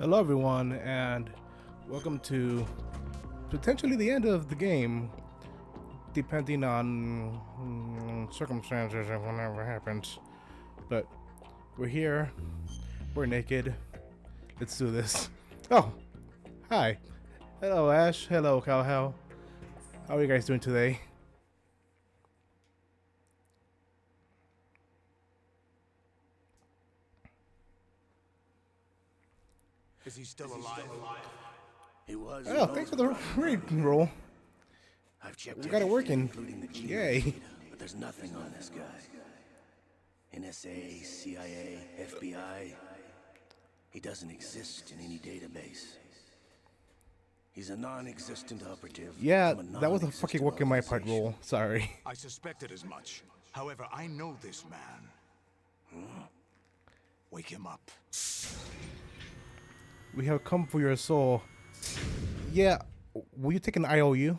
Hello, everyone, and welcome to potentially the end of the game, depending on circumstances and whatever happens. But we're here, we're naked. Let's do this. Oh, hi. Hello, Ash. Hello, Cowhell. How are you guys doing today? Is he still alive? He was. Oh, thanks for the reading roll. I've checked We got it working. including the geo Yay. data, but there's nothing on this guy. NSA, CIA, FBI. He doesn't exist in any database. He's a non-existent operative. Yeah, from a that was a fucking non-existent work in my part organization. roll. Sorry. I suspected as much. However, I know this man. Wake him up. We have come for your soul. Yeah, will you take an IOU?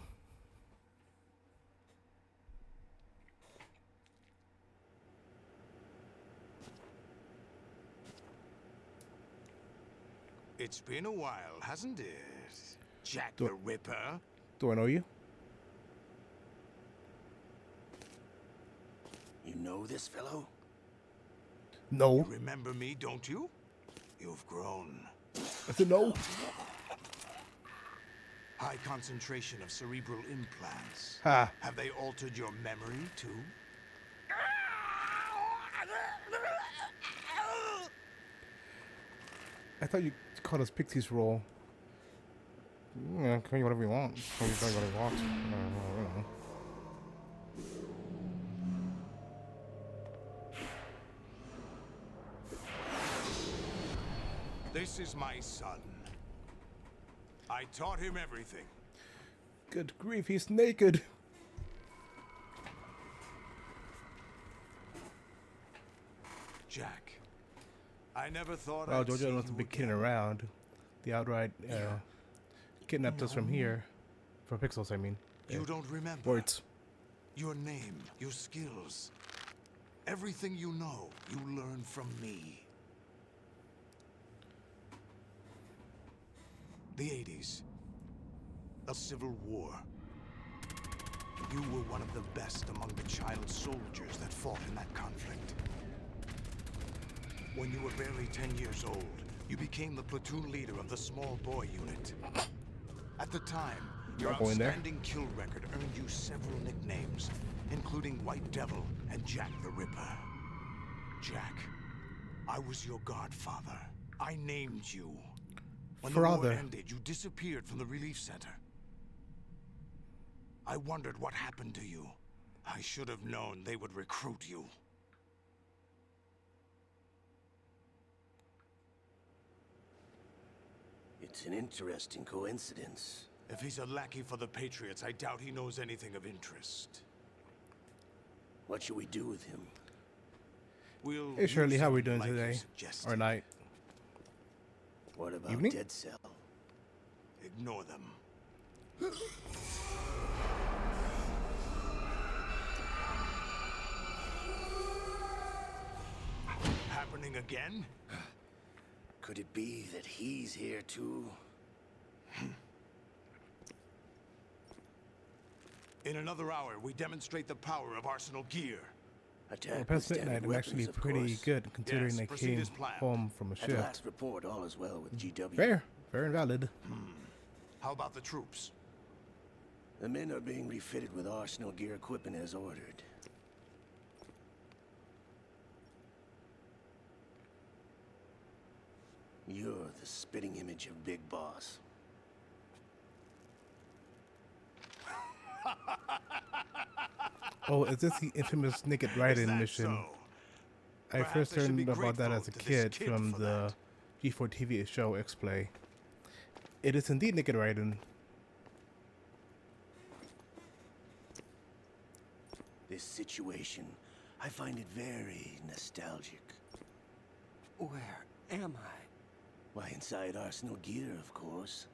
It's been a while, hasn't it? Jack Do- the Ripper. Do I know you? You know this fellow? No. Remember me, don't you? You've grown. I said no. High concentration of cerebral implants. Ha. Have they altered your memory, too? I thought you called us Pixies roll. Yeah, call you whatever you want. Call you whatever you want. I don't know. This is my son. I taught him everything. Good grief, he's naked. Jack. I never thought Wow, I'd Georgia see must you be kidding again. around. The outright kidnapped us from here. From Pixels, I mean. You don't remember. Words. Your name, your skills. Everything you know, you learn from me. The 80s. A civil war. You were one of the best among the child soldiers that fought in that conflict. When you were barely 10 years old, you became the platoon leader of the small boy unit. At the time, your Not going there. outstanding kill record earned you several nicknames, including White Devil and Jack the Ripper. Jack, I was your godfather. I named you. When the war Father. ended, you disappeared from the relief center. I wondered what happened to you. I should have known they would recruit you. It's an interesting coincidence. If he's a lackey for the Patriots, I doubt he knows anything of interest. What should we do with him? We'll Hey Shirley, use how him we doing like you today? suggested. Or night? What about Evening? Dead Cell? Ignore them. Happening again? Could it be that he's here too? In another hour, we demonstrate the power of Arsenal gear. Attack Well, with past standard midnight, I'm weapons, actually of pretty course. good considering Yes, I proceed came as planned. home from a At shift. last report, all is well with GW. Fair. Fair and valid. How about the troops? The men are being refitted with Arsenal gear equipment as ordered. You're the spitting image of Big Boss. Oh, is this the infamous Naked Is Raiden that mission? so? I Perhaps first I should be learned about that grateful as a to this kid kid from for the that. G4 TV show X-Play. It is indeed Naked Raiden. This situation, I find it very nostalgic. Where am I? Why, inside Arsenal gear, of course.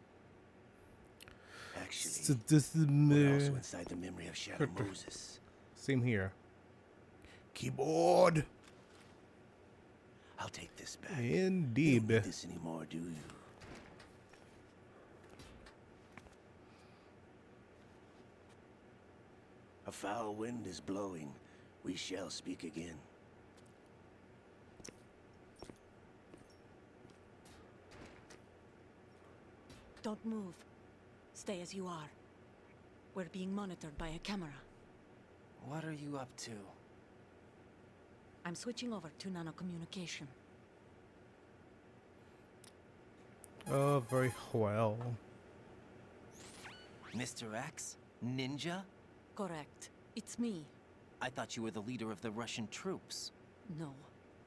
Actually, So this is we're also inside the memory of Shadow Moses. same here. Keyboard. I'll take this back. You don't Indeed. need this anymore, do you? A foul wind is blowing. We shall speak again. Don't move. Stay as you are. We're being monitored by a camera. What are you up to? I'm switching over to nanocommunication. Oh, very well. Mr. X? Ninja? Correct. It's me. I thought you were the leader of the Russian troops. No,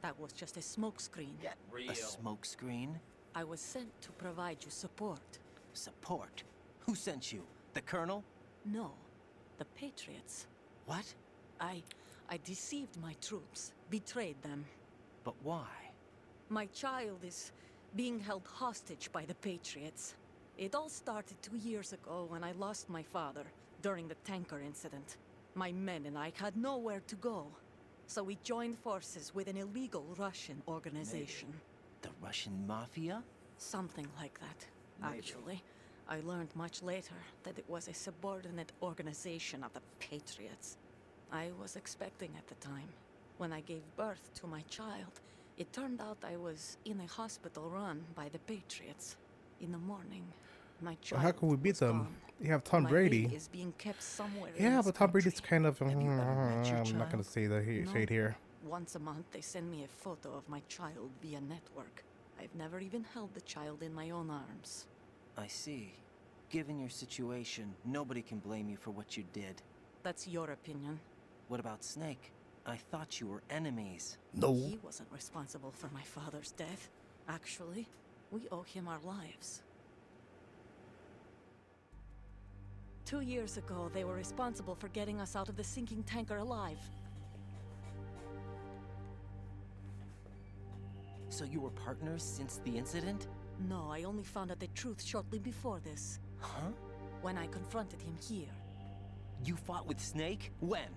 that was just a smokescreen. A smokescreen? I was sent to provide you support. Support? Who sent you? The Colonel? No, the Patriots. What? I deceived my troops, betrayed them. But why? My child is being held hostage by the Patriots. It all started 2 years ago when I lost my father during the tanker incident. My men and I had nowhere to go, so we joined forces with an illegal Russian organization. The Russian Mafia? Something like that, actually. I learned much later that it was a subordinate organization of the Patriots. I was expecting at the time. When I gave birth to my child, it turned out I was in a hospital run by the Patriots. In the morning, my child Well, how can we beat was them? gone. You have Tom My Brady. baby is being kept somewhere in Yeah, this but Tom Brady's country. kind of. Have you ever met your I'm not gonna child? say that No. say it here. Once a month, they send me a photo of my child via network. I've never even held the child in my own arms. I see. Given your situation, nobody can blame you for what you did. That's your opinion. What about Snake? I thought you were enemies. No. He wasn't responsible for my father's death. Actually, we owe him our lives. 2 years ago, they were responsible for getting us out of the sinking tanker alive. So you were partners since the incident? No, I only found out the truth shortly before this, Huh? when I confronted him here. You fought with Snake? When?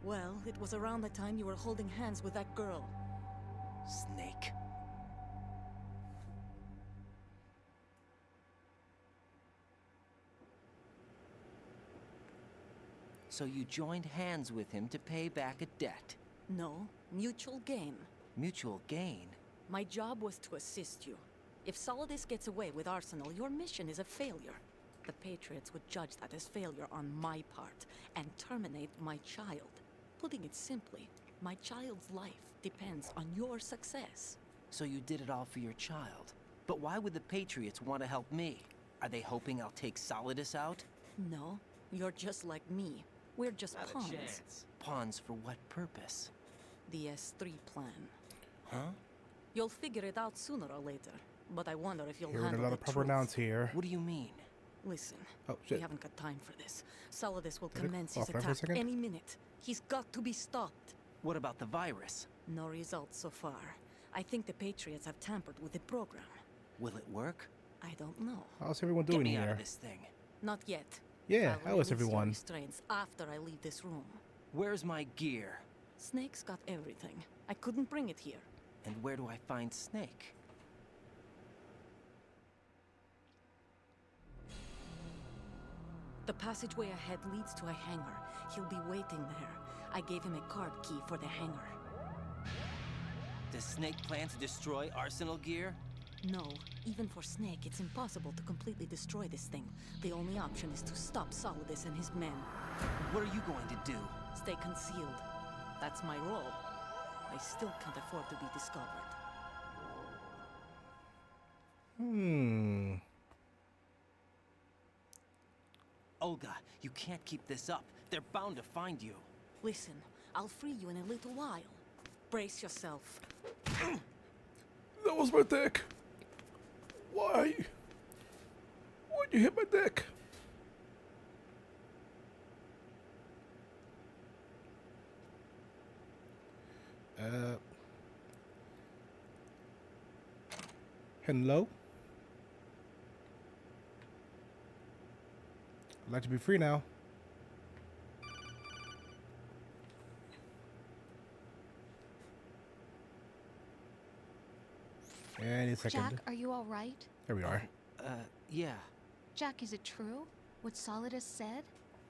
Well, it was around the time you were holding hands with that girl. Snake. So you joined hands with him to pay back a debt. No, mutual gain. Mutual gain. My job was to assist you. If Solidus gets away with Arsenal, your mission is a failure. The Patriots would judge that as failure on my part and terminate my child. Putting it simply, my child's life depends on your success. So you did it all for your child. But why would the Patriots want to help me? Are they hoping I'll take Solidus out? No, you're just like me. We're just pawns. Pawns for what purpose? The S3 plan. Huh? You'll figure it out sooner or later, but I wonder if you'll Hearing a handle lot the of proper truth. nouns here. What do you mean? Listen, Oh we shit. haven't got time for this. Solidus will Did it commence go his offline for a attack second? any minute. He's got to be stopped. What about the virus? No results so far. I think the Patriots have tampered with the program. Will it work? I don't know. How's everyone Get doing me out here? of this thing. Not yet. Yeah, I'll how is release your everyone? restraints after I leave this room. Where's my gear? Snake's got everything. I couldn't bring it here. And where do I find Snake? The passageway ahead leads to a hangar. He'll be waiting there. I gave him a card key for the hangar. Does Snake plan to destroy Arsenal gear? No, even for Snake, it's impossible to completely destroy this thing. The only option is to stop Solidus and his men. What are you going to do? Stay concealed. That's my role. I still can't afford to be discovered. Olga, you can't keep this up. They're bound to find you. Listen, I'll free you in a little while. Brace yourself. That was my dick. Why? Why'd you hit my dick? Hello? I'd like to be free now. Any second. Jack, are you all right? There we are. Yeah. Jack, is it true? What Solidus said?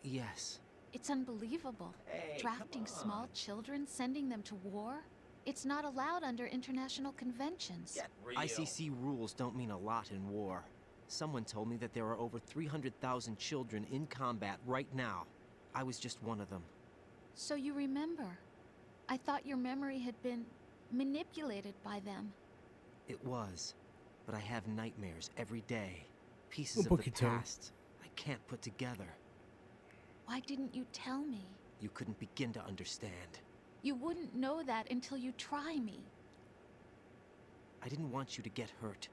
Yes. It's unbelievable. Hey, Drafting come small on. children, sending them to war? It's not allowed under international conventions. Get real. ICC rules don't mean a lot in war. Someone told me that there are over 300,000 children in combat right now. I was just one of them. So you remember. I thought your memory had been manipulated by them. It was, but I have nightmares every day. Pieces Un of the poquito. past I can't put together. Why didn't you tell me? You couldn't begin to understand. You wouldn't know that until you try me. I didn't want you to get hurt.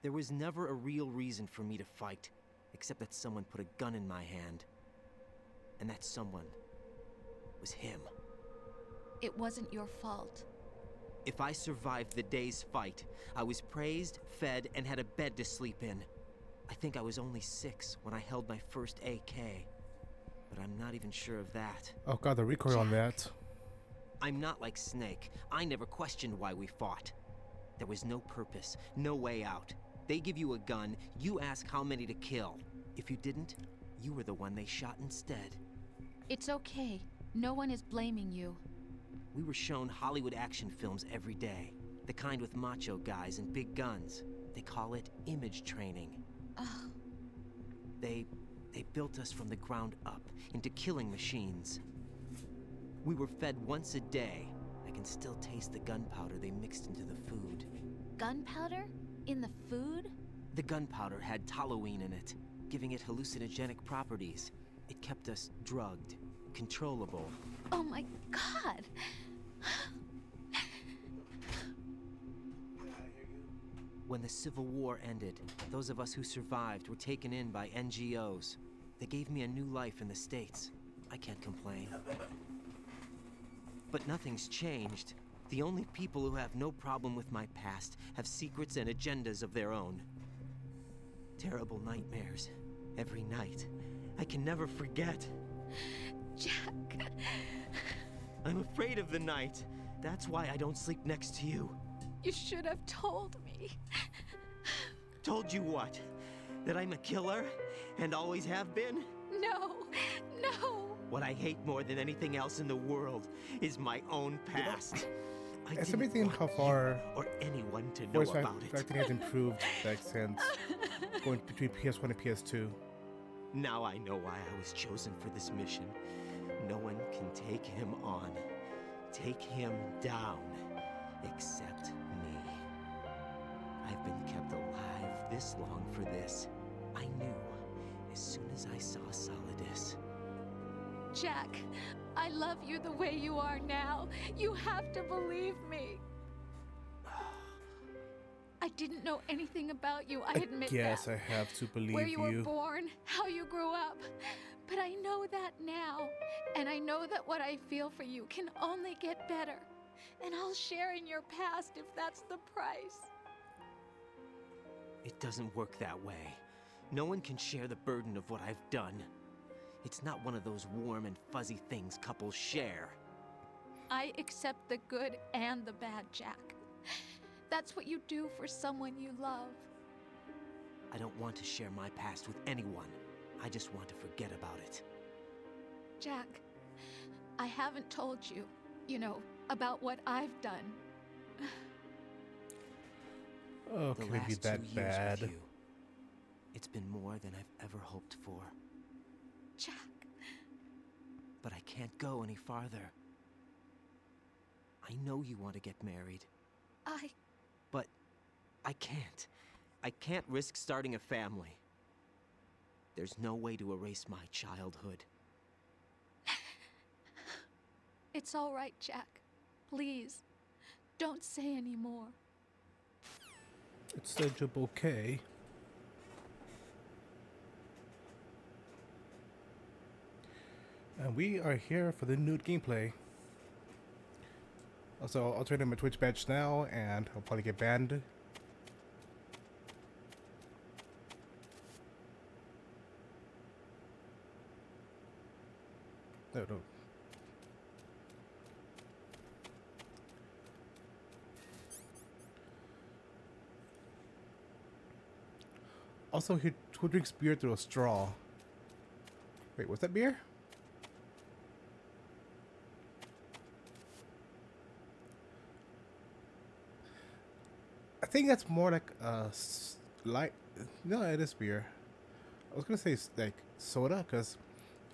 There was never a real reason for me to fight, except that someone put a gun in my hand. And that someone was him. It wasn't your fault. If I survived the day's fight, I was praised, fed, and had a bed to sleep in. I think I was only 6 when I held my first AK. But I'm not even sure of that. Oh god, the recoil on that. I'm not like Snake. I never questioned why we fought. There was no purpose, no way out. They give you a gun, you ask how many to kill. If you didn't, you were the one they shot instead. It's okay. No one is blaming you. We were shown Hollywood action films every day. The kind with macho guys and big guns. They call it image training. Ugh. They built us from the ground up into killing machines. We were fed once a day. I can still taste the gunpowder they mixed into the food. Gunpowder? In the food? The gunpowder had toluene in it, giving it hallucinogenic properties. It kept us drugged, controllable. Oh my god! When the Civil War ended, those of us who survived were taken in by NGOs. They gave me a new life in the States. I can't complain. But nothing's changed. The only people who have no problem with my past have secrets and agendas of their own. Terrible nightmares. Every night. I can never forget. Jack. I'm afraid of the night. That's why I don't sleep next to you. You should have told me. Told you what? That I'm a killer? And always have been? No. No. What I hate more than anything else in the world is my own past. I It's didn't amazing want how you far or anyone to know voice about it. acting has improved back since going between PS1 and PS2. Now I know why I was chosen for this mission. No one can take him on, take him down, except me. I've been kept alive this long for this. I knew as soon as I saw Solidus. Jack, I love you the way you are now. You have to believe me. I didn't know anything about you, I admit Yes, that. I have to believe Where you were you. born, how you grew up. But I know that now. And I know that what I feel for you can only get better. And I'll share in your past if that's the price. It doesn't work that way. No one can share the burden of what I've done. It's not one of those warm and fuzzy things couples share. I accept the good and the bad, Jack. That's what you do for someone you love. I don't want to share my past with anyone. I just want to forget about it. Jack, I haven't told you, about what I've done. Oh, The can it be last that 2 years bad? with you, it's been more than I've ever hoped for. Jack, But I can't go any farther. I know you want to get married, but I can't. I can't risk starting a family. There's no way to erase my childhood. It's all right, Jack. Please, don't say any more. It's such a bouquet. And we are here for the nude gameplay. Also, I'll turn in my Twitch badge now, and I'll probably get banned. No. Also, who drinks beer through a straw? Wait, was that beer? I think that's more like light. No, it is beer. I was gonna say like soda, because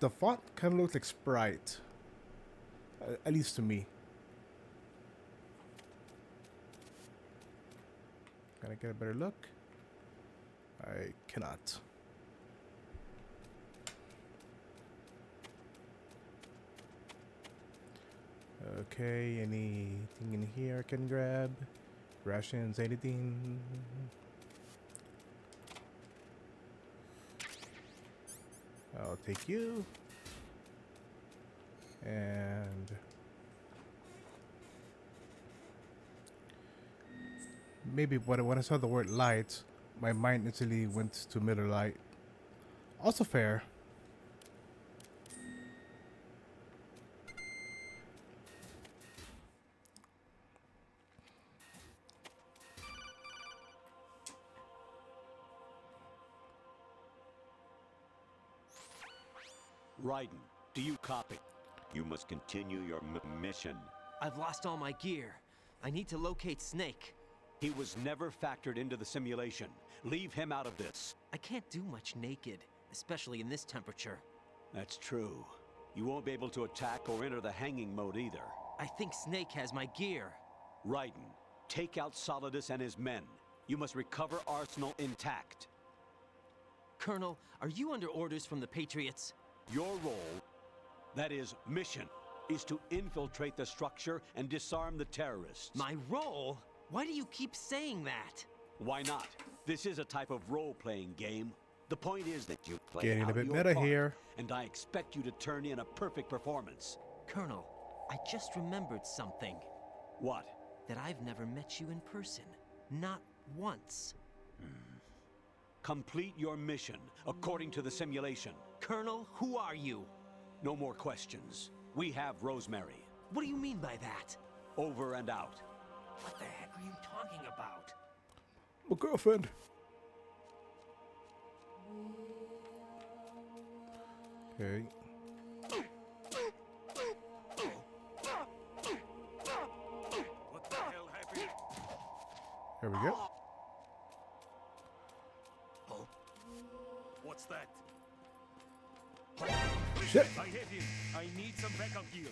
the font kind of looks like Sprite. At least to me. Can I get a better look? I cannot. Okay, anything in here I can grab? Rations, anything? I'll take you. And maybe when I saw the word light, my mind instantly went to Miller Lite. Also fair. Raiden, do you copy? You must continue your mission. I've lost all my gear. I need to locate Snake. He was never factored into the simulation. Leave him out of this. I can't do much naked, especially in this temperature. That's true. You won't be able to attack or enter the hanging mode either. I think Snake has my gear. Raiden, take out Solidus and his men. You must recover Arsenal intact. Colonel, are you under orders from the Patriots? Your role, that is, mission, is to infiltrate the structure and disarm the terrorists. My role? Why do you keep saying that? Why not? This is a type of role-playing game. The point is that you play Getting out a bit your meta part, here. and I expect you to turn in a perfect performance. Colonel, I just remembered something. What? That I've never met you in person. Not once. Complete your mission according to the simulation. Colonel, who are you? No more questions. We have Rosemary. What do you mean by that? Over and out. What the heck are you talking about? My girlfriend. Okay. What the hell happened? There we go. What's that? Shit. I hit him. I need some backup gear.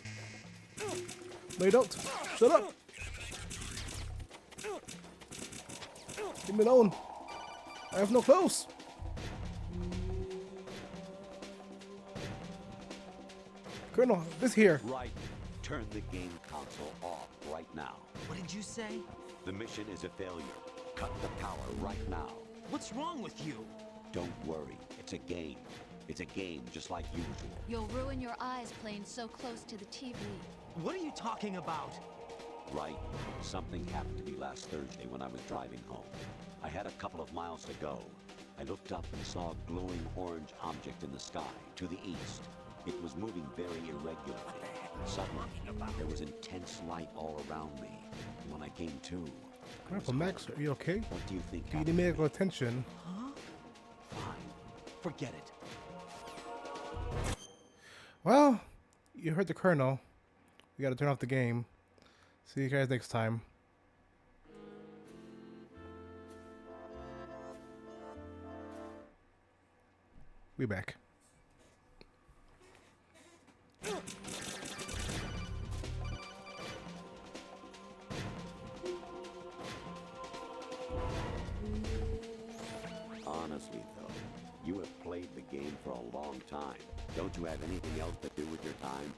No, you don't. Shut up. Leave me alone. I have no clothes. Colonel, this here. Right. Turn the game console off right now. What did you say? The mission is a failure. Cut the power right now. What's wrong with you? Don't worry. It's a game. It's a game just like usual. You'll ruin your eyes playing so close to the TV. What are you talking about? Right. Something happened to me last Thursday when I was driving home. I had a couple of miles to go. I looked up and saw a glowing orange object in the sky to the east. It was moving very irregularly. Suddenly, there was intense light all around me. And when I came to, Grandpa Max, are you okay? what do you think Do you need happened? medical attention? Fine. Forget it. Well, you heard the Colonel. We gotta turn off the game. See you guys next time. We back. Honestly, though, you have played the game for a long time. Don't you have anything else to do with your time?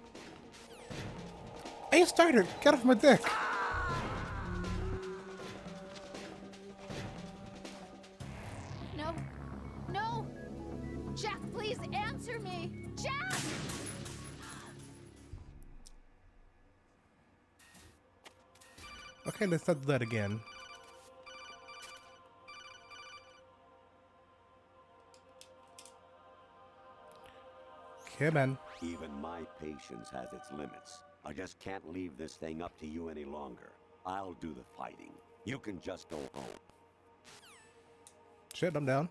Hey, Starter, get off my dick! No, no! Jack, please answer me! Jack! Okay, let's not do that again. Okay, man. Even my patience has its limits. I just can't leave this thing up to you any longer. I'll do the fighting. You can just go home. Shit, I'm down.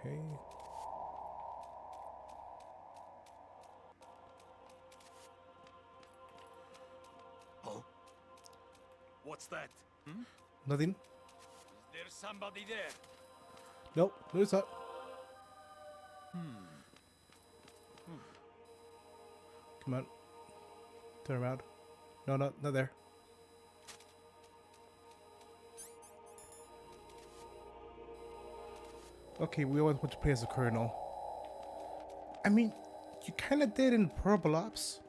Okay. Oh? What's that? Hmm? Nothing. Is there somebody there? Nope. There's not. Come on. Turn around. No, not there. Okay, we always want to play as a colonel. I mean, you kind of did in Purple Ops.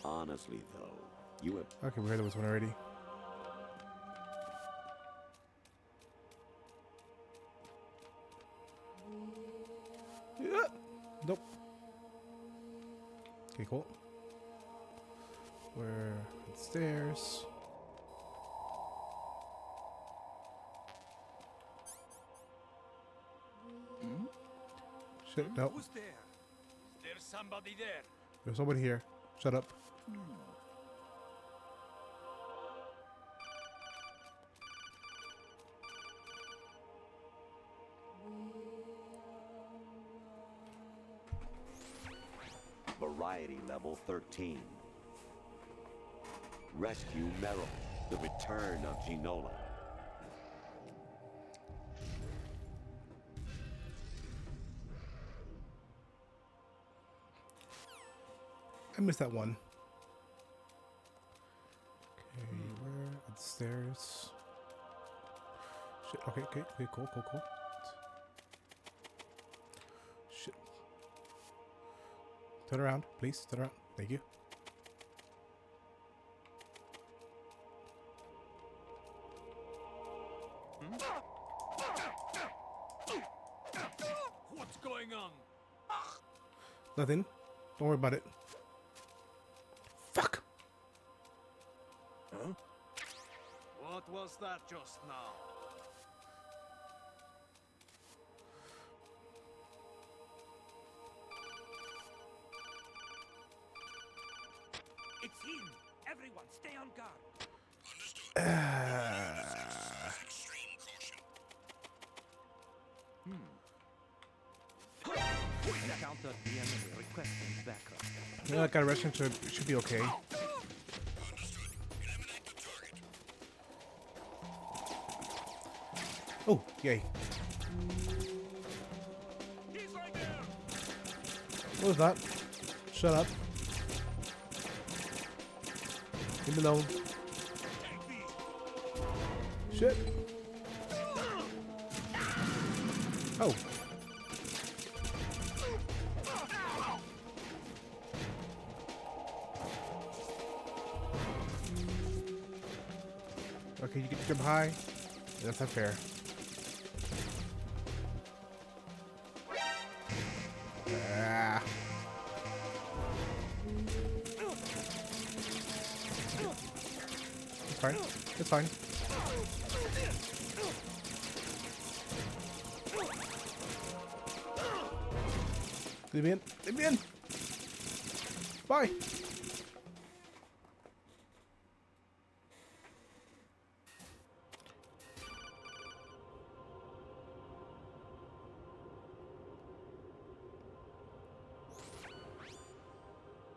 Honestly, though, you have Okay, we heard there was one already. Yeah. Nope. Okay, cool. We're upstairs. Shit, nope. Who's there? Is there somebody there? There's somebody here. Shut up. variety level 13. Rescue Meryl, the return of Ginola. I missed that one. Okay, we're upstairs. Shit, okay, cool. Shit. Turn around, please, turn around. Thank you. What's going on? Nothing. Don't worry about it. Fuck! What was that just now? It's him! Everyone, stay on guard! Encountered the enemy requesting backup. Yeah, I got a Russian, so it should be okay. Oh, yay. He's right there! What was that? Shut up. Leave me alone. Take me! Shit. Oh. Okay, you get to jump high. That's not fair. Ah. It's fine. It's fine. Leave me in. Leave me in. Bye.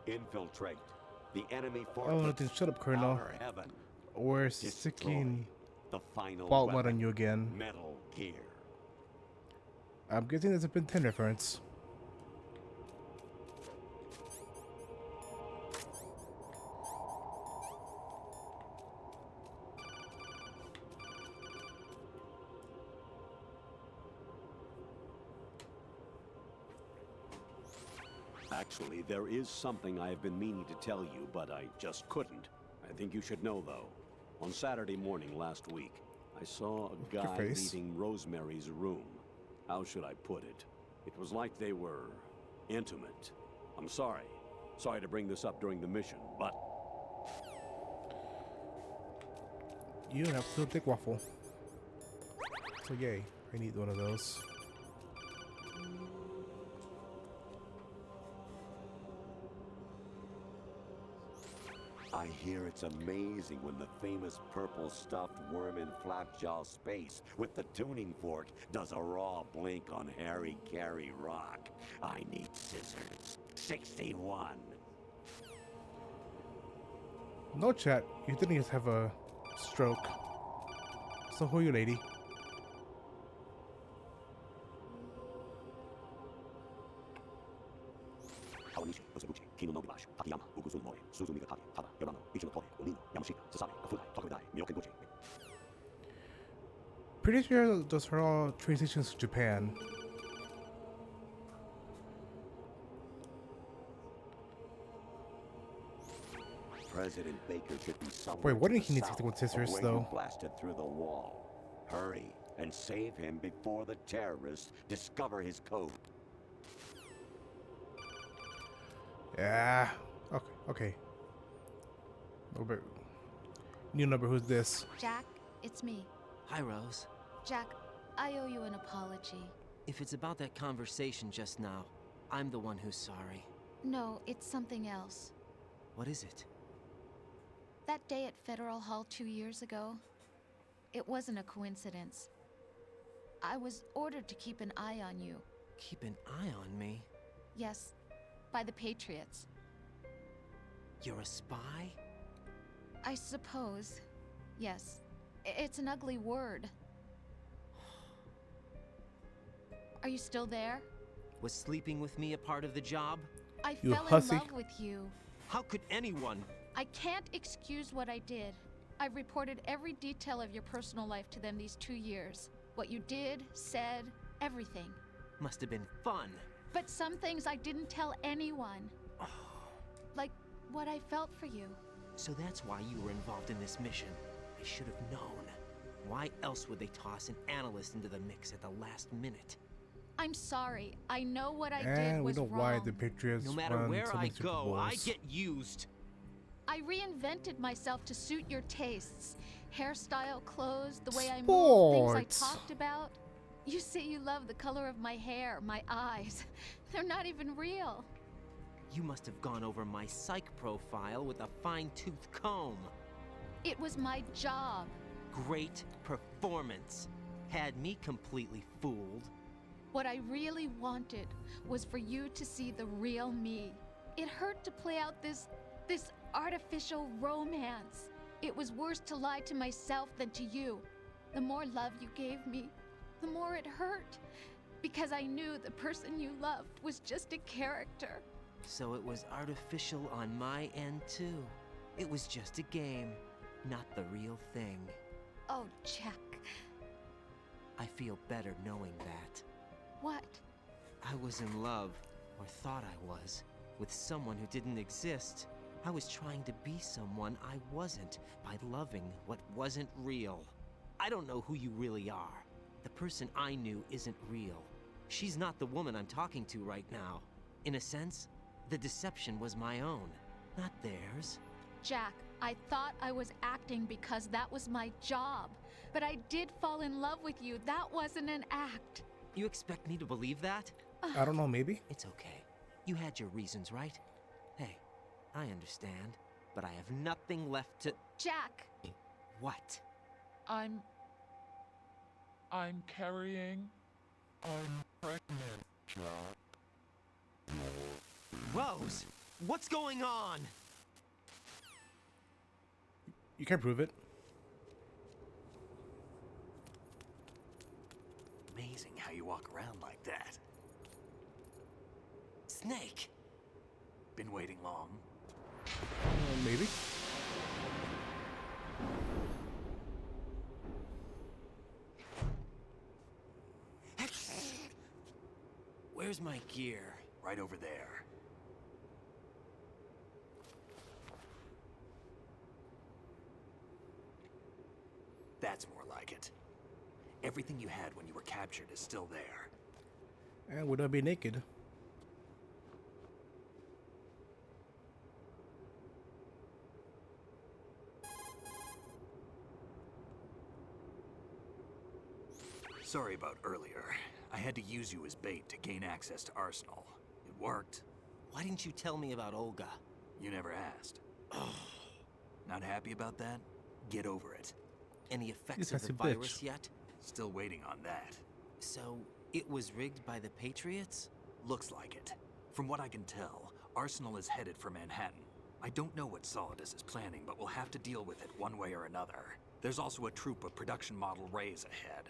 Infiltrate. The enemy force. Oh, then shut up, Colonel. Our heaven. We're Destroy sticking the final fault mode weapon, on you again. Metal Gear. I'm guessing there's a Ben 10 reference. Actually, there is something I have been meaning to tell you, but I just couldn't. I think you should know, though. On Saturday morning last week, I saw a Your guy face. leaving Rosemary's room. How should I put it? It was like they were intimate. I'm sorry. Sorry to bring this up during the mission, but You have to take waffle. So yay, I need one of those. I hear it's amazing when the famous purple stuffed worm in Flapjaw space with the tuning fork does a raw blink on Harry Carey rock. I need scissors. 61. No, chat. You didn't just have a stroke. So who are you, lady? Pretty sure those are all transitions to Japan. President Baker should be somewhere. Wait, what to did the he need to south, take with scissors, away though? Blasted through the wall. Hurry and save him before the terrorists discover his code. Yeah. Okay. Okay. Number. New number. Who's this? Jack, it's me. Hi, Rose. Jack, I owe you an apology. If it's about that conversation just now, I'm the one who's sorry. No, it's something else. What is it? That day at Federal Hall 2 years ago, it wasn't a coincidence. I was ordered to keep an eye on you. Keep an eye on me? Yes, by the Patriots. You're a spy? I suppose. Yes. It's an ugly word. Are you still there? Was sleeping with me a part of the job? I You fell hussy. in love with you. How could anyone? I can't excuse what I did. I've reported every detail of your personal life to them these 2 years. What you did, said, everything. Must have been fun. But some things I didn't tell anyone. Like what I felt for you. So that's why you were involved in this mission. I should have known. Why else would they toss an analyst into the mix at the last minute? I'm sorry. I know what I did And we was know wrong. why the Patriots No matter run where so I many Super go, I Bowls. get used. I reinvented myself to suit your tastes. Hairstyle, clothes, the way I move, Sports. things I talked about. You say you love the color of my hair, my eyes. They're not even real. You must have gone over my psych profile with a fine-tooth comb. It was my job. Great performance. Had me completely fooled. What I really wanted was for you to see the real me. It hurt to play out this artificial romance. It was worse to lie to myself than to you. The more love you gave me, the more it hurt. Because I knew the person you loved was just a character. So it was artificial on my end too. It was just a game, not the real thing. Oh, Jack. I feel better knowing that. What? I was in love, or thought I was, with someone who didn't exist. I was trying to be someone I wasn't by loving what wasn't real. I don't know who you really are. The person I knew isn't real. She's not the woman I'm talking to right now. In a sense, the deception was my own, not theirs. Jack, I thought I was acting because that was my job. But I did fall in love with you. That wasn't an act. You expect me to believe that? I don't know, maybe? It's okay. You had your reasons, right? Hey, I understand, but I have nothing left to... Jack! What? I'm carrying. I'm pregnant, Jack. Rose! What's going on? You can't prove it. Amazing how you walk around like that. Snake! Been waiting long? Maybe. Where's my gear? Right over there. That's more like it. Everything you had when you were captured is still there. And would I be naked? Sorry about earlier. I had to use you as bait to gain access to Arsenal. It worked. Why didn't you tell me about Olga? You never asked. Not happy about that? Get over it. Any effects Yes, of that's the a bitch. virus yet? Still waiting on that. So, it was rigged by the Patriots? Looks like it. From what I can tell, Arsenal is headed for Manhattan. I don't know what Solidus is planning, but we'll have to deal with it one way or another. There's also a troop of production model Rays ahead.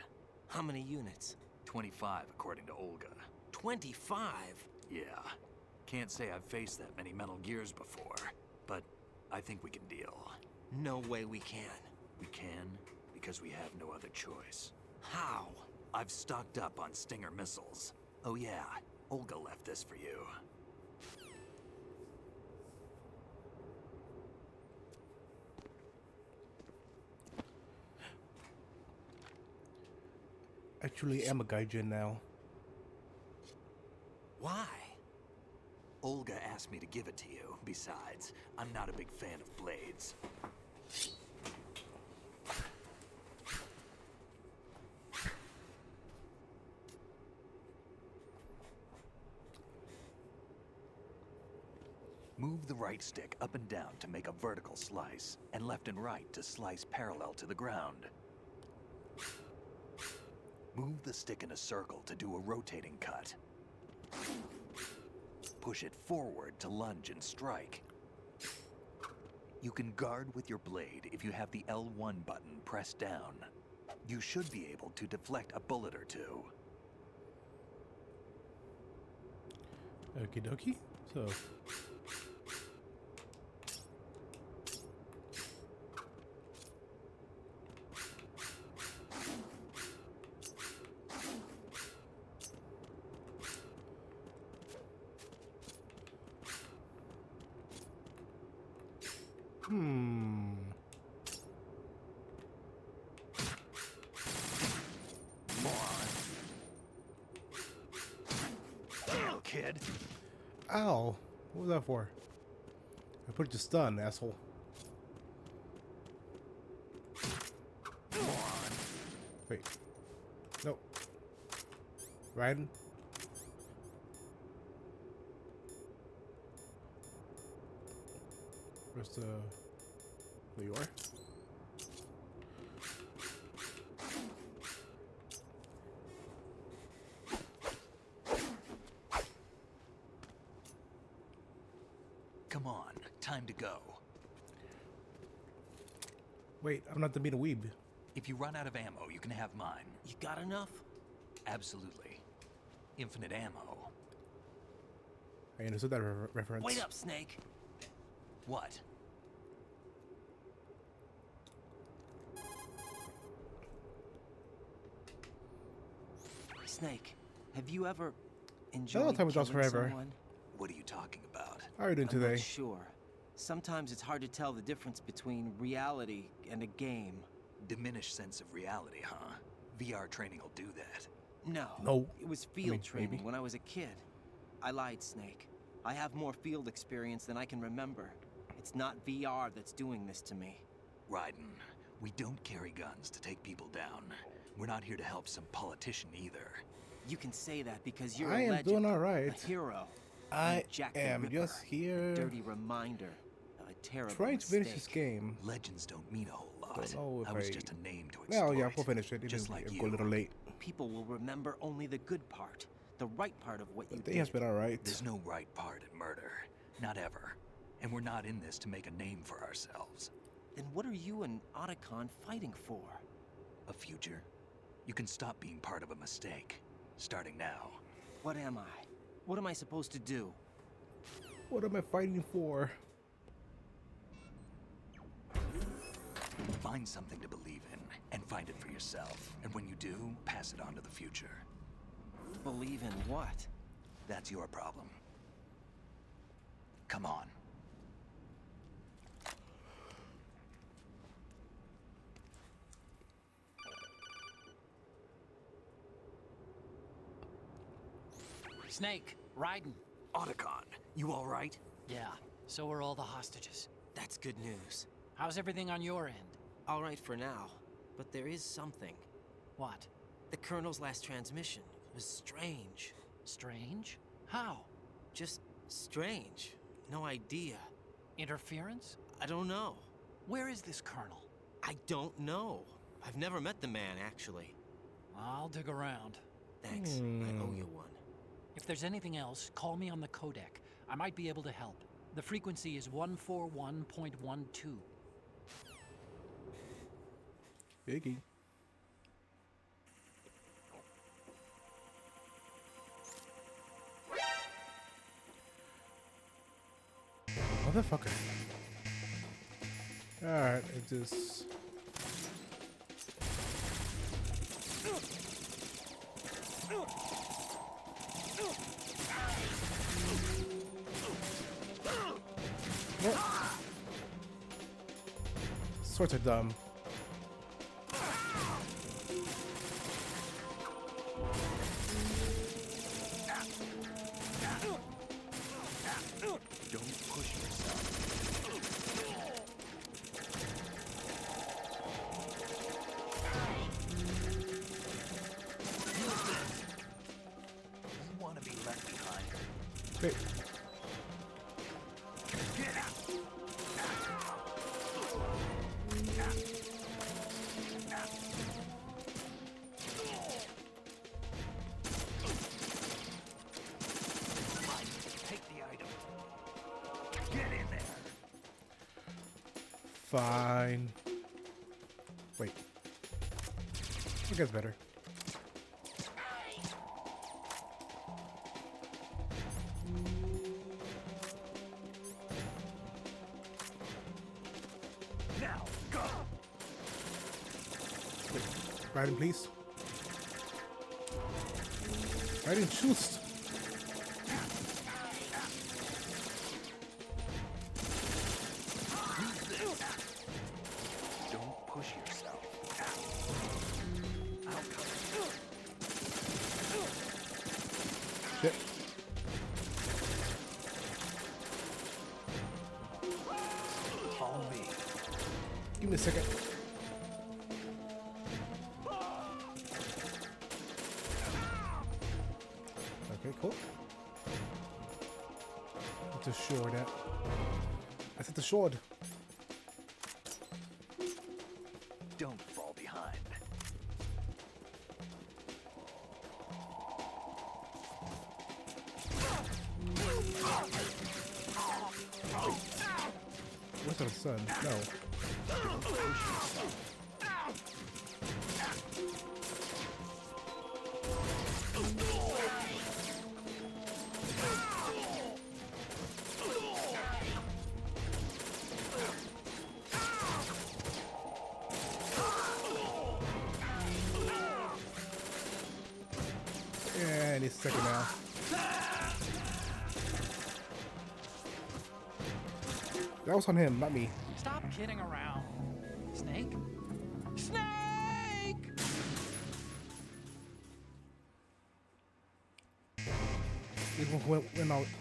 How many units? 25, according to Olga. 25? Yeah. Can't say I've faced that many Metal Gears before, but I think we can deal. No way we can. We can, because we have no other choice. How? I've stocked up on Stinger missiles. Oh yeah, Olga left this for you. Actually, am a gaijin now. Why? Olga asked me to give it to you. Besides, I'm not a big fan of blades. Move the right stick up and down to make a vertical slice, and left and right to slice parallel to the ground. Move the stick in a circle to do a rotating cut. Push it forward to lunge and strike. You can guard with your blade if you have the L1 button pressed down. You should be able to deflect a bullet or two. Okie dokie. So. Little kid. Ow. What was that for? I put it to stun, asshole. Wait. Nope. Raiden? Where's the... There you are. Come on, time to go. Wait, I'm not the mean weeb. If you run out of ammo, you can have mine. You got enough? Absolutely. Infinite ammo. I understood that reference. Wait up, Snake. What? Snake, have you ever Hello, enjoyed time with us killing forever. someone? What are you talking about? How are you doing I'm today? not sure. Sometimes it's hard to tell the difference between reality and a game. Diminished sense of reality, huh? VR training will do that. No. No. It was field training maybe. when I was a kid. I lied, Snake. I have more field experience than I can remember. It's not VR that's doing this to me. Raiden, we don't carry guns to take people down. We're not here to help some politician either. You can say that because you're I a am legend, doing alright. a hero. I Jack the am Ripper, just here a dirty reminder of a terrible trying to finish this mistake. game. Legends don't mean a whole lot. Don't know if I was I- just a name to exploit. Well, yeah, we'll finish it. Just Even like if you. go a little late. People will remember only the good part, the right part of what you The day did. has been alright. There's no right part in murder. Not ever. And we're not in this to make a name for ourselves. Then what are you and Otacon fighting for? A future. You can stop being part of a mistake. Starting now. What am I? What am I supposed to do? What am I fighting for? Find something to believe in, and find it for yourself. And when you do, pass it on to the future. Believe in what? That's your problem. Come on. Snake, Raiden. Otacon, you all right? Yeah, so are all the hostages. That's good news. How's everything on your end? All right for now, but there is something. What? The Colonel's last transmission was strange. Strange? How? Just strange. No idea. Interference? I don't know. Where is this colonel? I don't know. I've never met the man, actually. I'll dig around. Thanks. I owe you one. If there's anything else, call me on the codec. I might be able to help. The frequency is 141.12. Biggie. Motherfucker. Alright, it just... What? Swords are dumb. Don't push yourself. You want to be left behind. Wait. Take the item. Get in there. Fine. Wait. It gets better. Now, go. Wait. Raiden, please. Raiden, shoot. Don't push yourself. I'll cover. Shit. Follow me. Give me a second. Okay, cool. It's a sword. I said the sword. Don't fall behind. What's our son? No. And he's second now. That was on him, not me. Stop kidding around. Snake? Snake! Even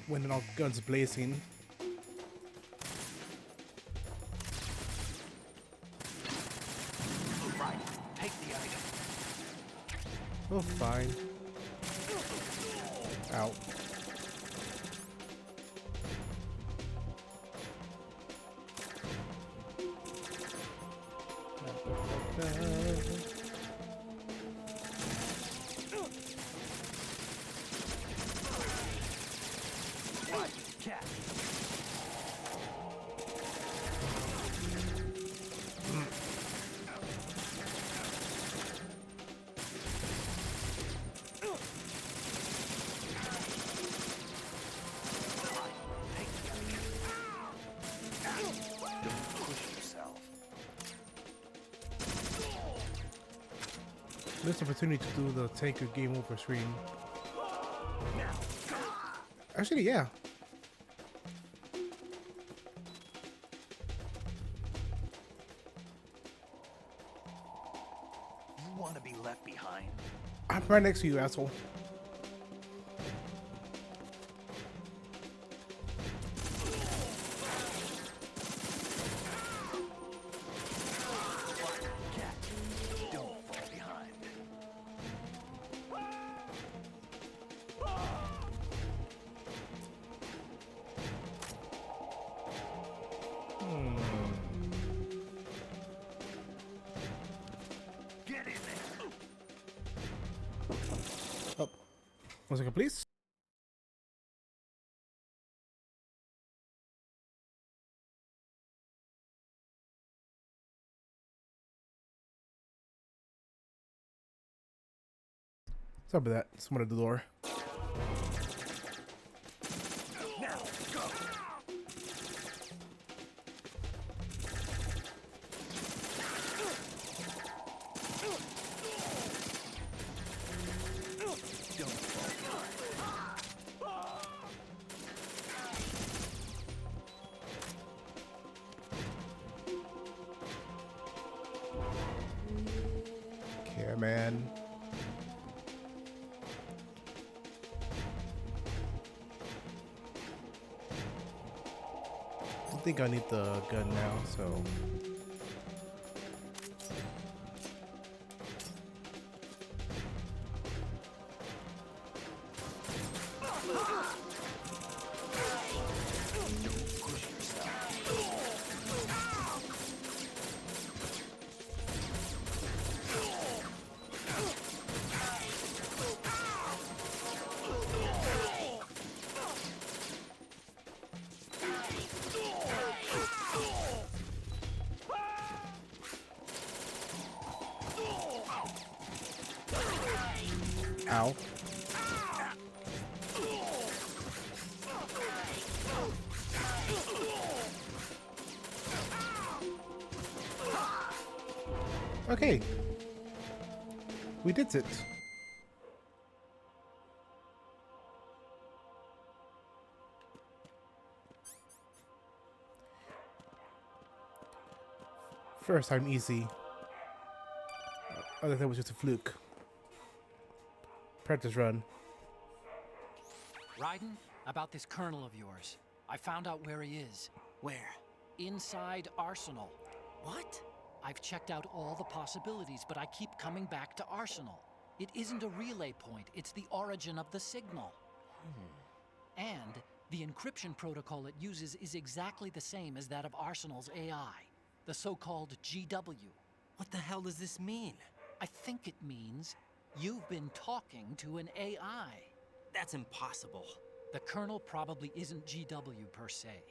when all guns blazing. Right. Take the item. Oh, fine. Ow. Right. Catch. Missed opportunity to do the take a game over screen. Actually, yeah. You want to be left behind? I'm right next to you, asshole. Don't fall behind. 1 second, please. Sorry about that. Someone at the door. Now, go! Yeah, man. I think I need the gun now, so. Ow. Okay. We did it. First time easy. Other thing was just a fluke. Practice run. Raiden, about this colonel of yours. I found out where he is. Where? Inside Arsenal. What? I've checked out all the possibilities, but I keep coming back to Arsenal. It isn't a relay point, it's the origin of the signal. And the encryption protocol it uses is exactly the same as that of Arsenal's AI, the so-called GW. What the hell does this mean? I think it means you've been talking to an AI. That's impossible. The kernel probably isn't GW per se.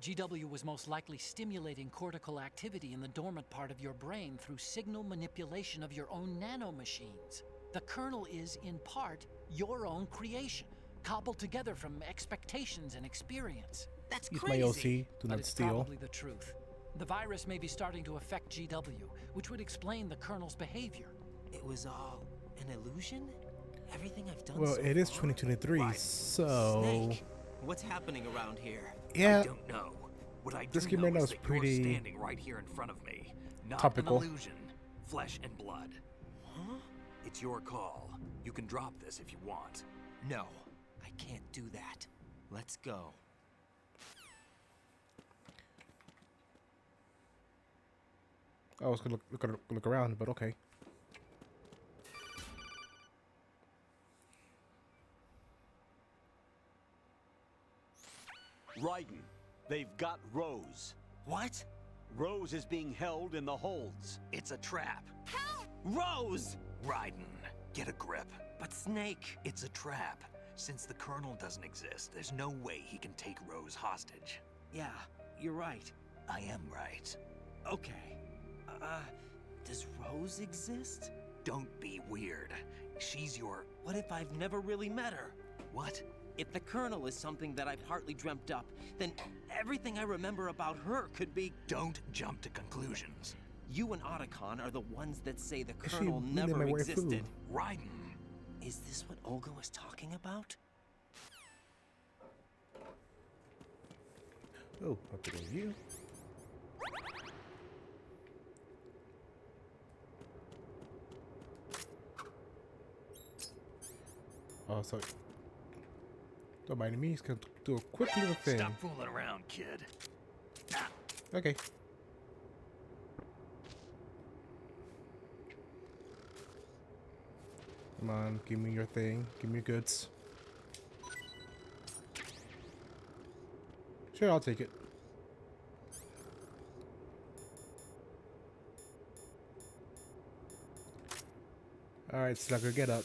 GW was most likely stimulating cortical activity in the dormant part of your brain through signal manipulation of your own nanomachines. The kernel is, in part, your own creation, cobbled together from expectations and experience. That's Use crazy. my OC. Do But not it's steal. probably the truth. The virus may be starting to affect GW, which would explain the kernel's behavior. It was all an illusion? Everything I've done Well, so it is far? 2023, Right. so Snake, what's happening around here? yeah. I don't know. What I do This game know right now is is that pretty you're standing right here in front of me. Not topical. an illusion. Flesh and blood. Huh? It's your call. You can drop this if you want. No, I can't do that. Let's go. I was gonna look around, but okay. Raiden, they've got Rose. What? Rose is being held in the holds. It's a trap. Rose! Raiden, get a grip. But Snake... It's a trap. Since the Colonel doesn't exist, there's no way he can take Rose hostage. Yeah, you're right. I am right. Okay. Does Rose exist? Don't be weird. She's your... What if I've never really met her? What? If the Colonel is something that I partly dreamt up, then everything I remember about her could be... Don't jump to conclusions. You and Otacon are the ones that say the Is she Colonel really never my waifu? existed. Raiden. Is this what Olga was talking about? Oh, up to you. Oh, so don't mind me. He's gonna do a quick little thing. Stop fooling around, kid. Okay. Come on, give me your thing. Give me your goods. Sure, I'll take it. Alright, Slugger, get up.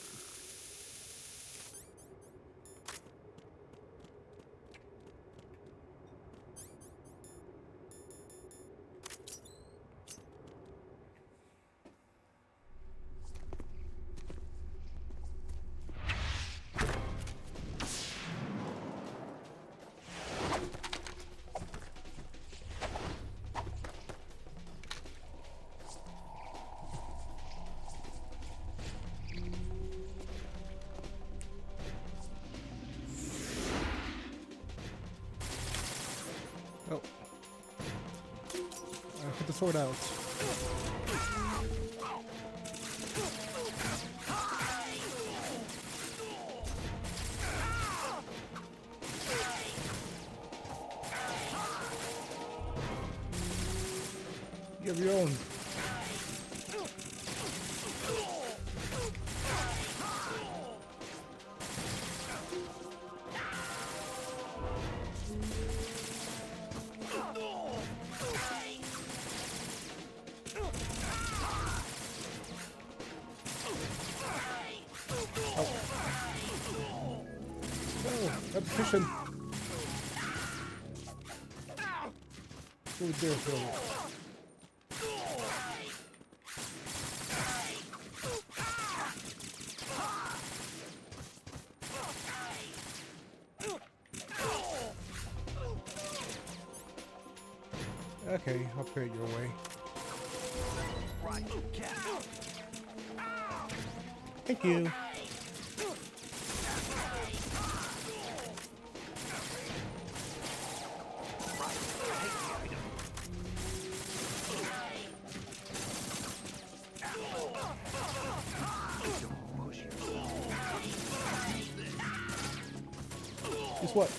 sword out. You have your own. Repetition. Over there, Phil. Okay, I'll pay it your way. Thank you. Guess what?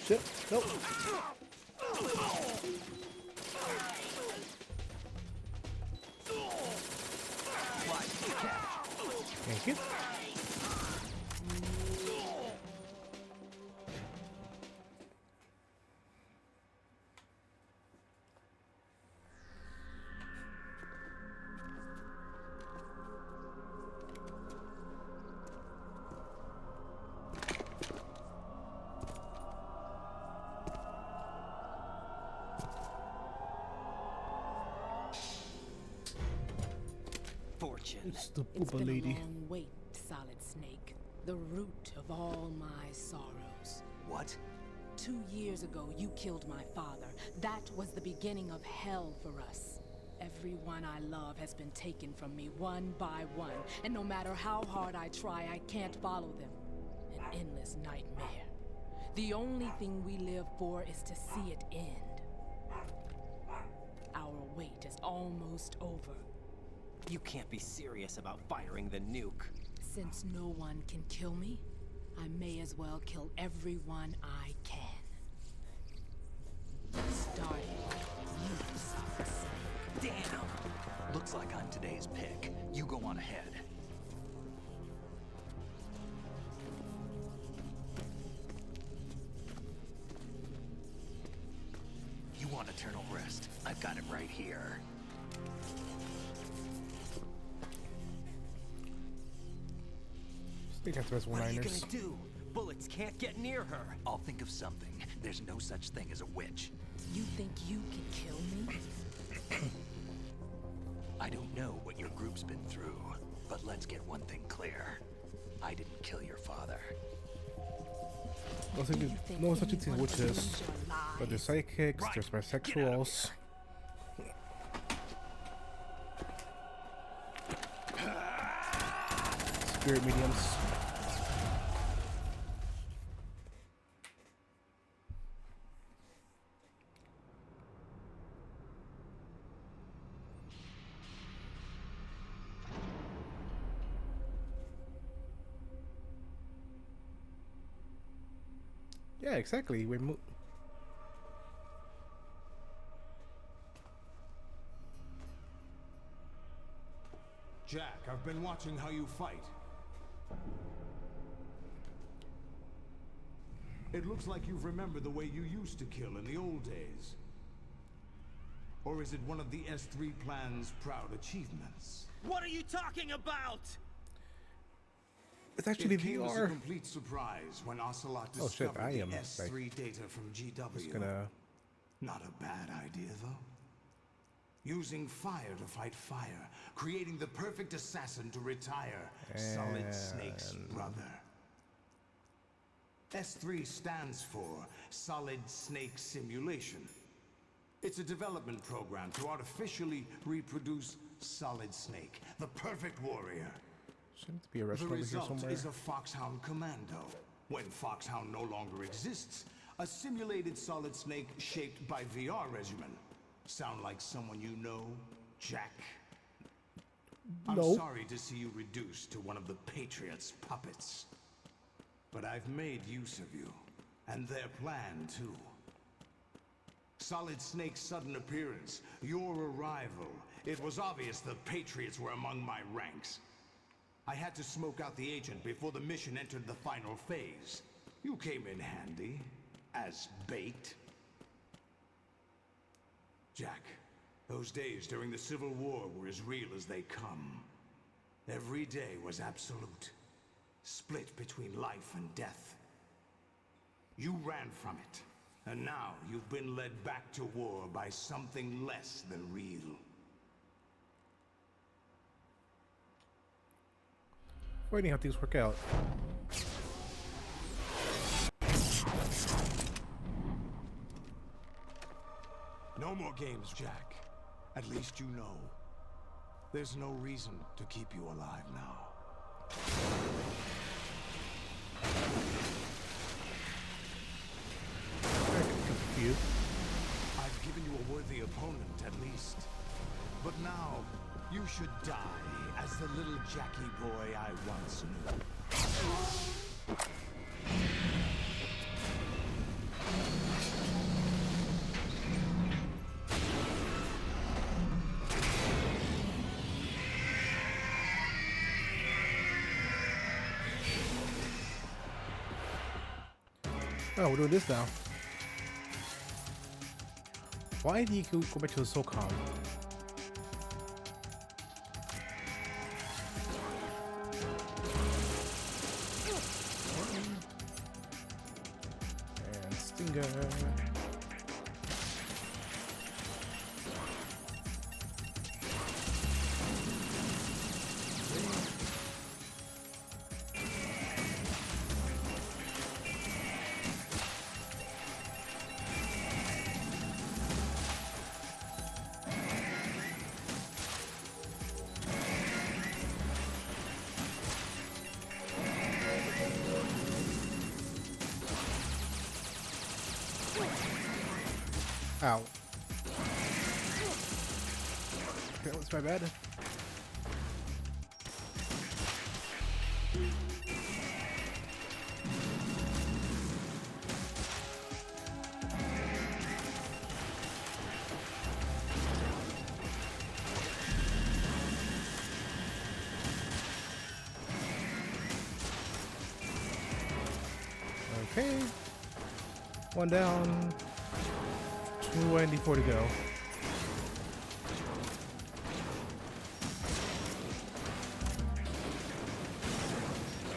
Shit. Nope. Thank you. It's the It's Booba been lady. a long wait, Solid Snake. The root of all my sorrows. What? 2 years ago, you killed my father. That was the beginning of hell for us. Everyone I love has been taken from me one by one, and no matter how hard I try, I can't follow them. An endless nightmare. The only thing we live for is to see it end. Our wait is almost over. You can't be serious about firing the nuke. Since no one can kill me, I may as well kill everyone I can. Starting with you, Solid Snake. Damn! Looks like I'm today's pick. You go on ahead. You want eternal rest? I've got it right here. What are you gonna do? Bullets can't get near her. I'll think of something. There's no such thing as a witch. You think you can kill me? I don't know what your group's been through, but let's get one thing clear. I didn't kill your father. No such thing as witches. But there's psychics, there's bisexuals. Spirit mediums. Yeah, exactly. Jack, I've been watching how you fight. It looks like you've remembered the way you used to kill in the old days. Or is it one of the S3 plan's proud achievements? What are you talking about? It's actually it came as a VR. complete surprise when Ocelot Oh shit, discovered I am the S3 like, data from GW. just gonna. Not a bad idea, though. Using fire to fight fire, creating the perfect assassin to retire Solid Snake's brother. S3 stands for Solid Snake Simulation. It's a development program to artificially reproduce Solid Snake, the perfect warrior. Shouldn't there be a The restaurant over here result somewhere? is a Foxhound Commando. When Foxhound no longer exists, a simulated Solid Snake shaped by VR regimen. Sound like someone you know, Jack? I'm No. sorry to see you reduced to one of the Patriots' puppets. But I've made use of you, and their plan too. Solid Snake's sudden appearance, your arrival. It was obvious the Patriots were among my ranks. I had to smoke out the agent before the mission entered the final phase. You came in handy, as bait. Jack, those days during the Civil War were as real as they come. Every day was absolute, split between life and death. You ran from it, and now you've been led back to war by something less than real. Waiting how things work out. No more games, Jack. At least you know. There's no reason to keep you alive now. Confused. I've given you a worthy opponent, at least. But now, you should die as the little Jackie boy I once knew. Oh, we're doing this now. Why do you go back to the SOCOM? And Stinger. Ow. That was my bad. Okay. One down. 294 to go.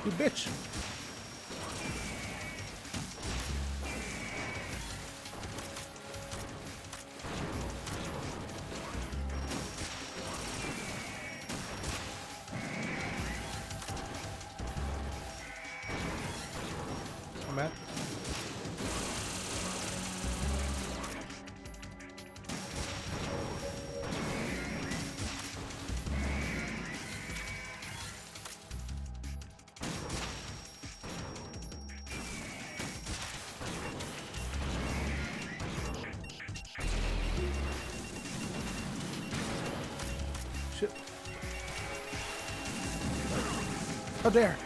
You bitch. I'm at. Shit. How dare!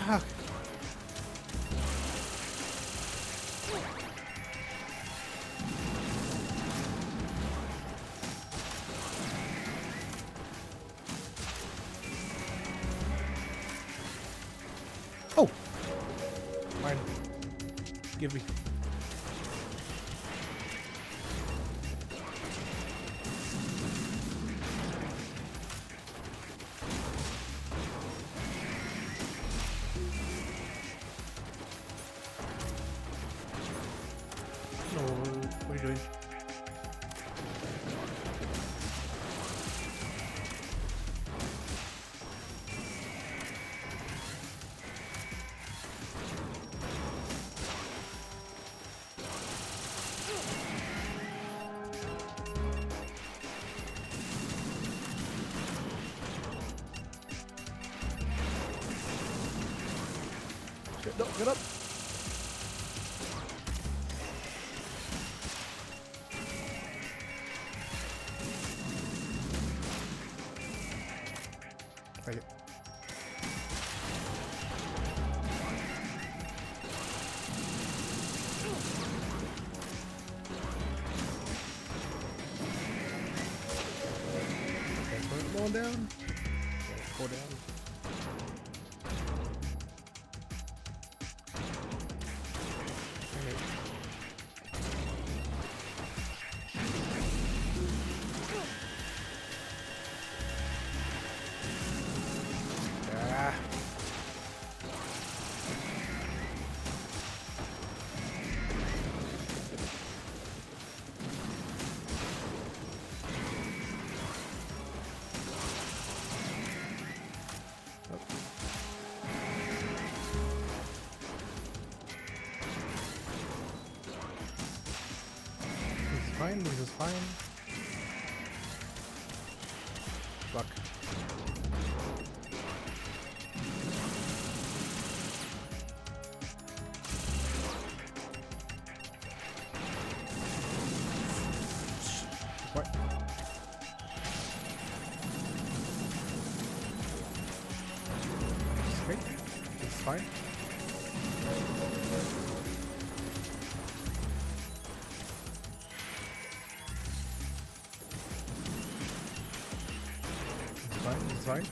Ah. Oh! Mine. Give me. doing? Shit, no, get up! Take it. Okay, so it's going down. Okay, go down. Okay. Ah. This is fine, this is fine. Fuck. What? Okay, it's fine. It's fine, it's fine.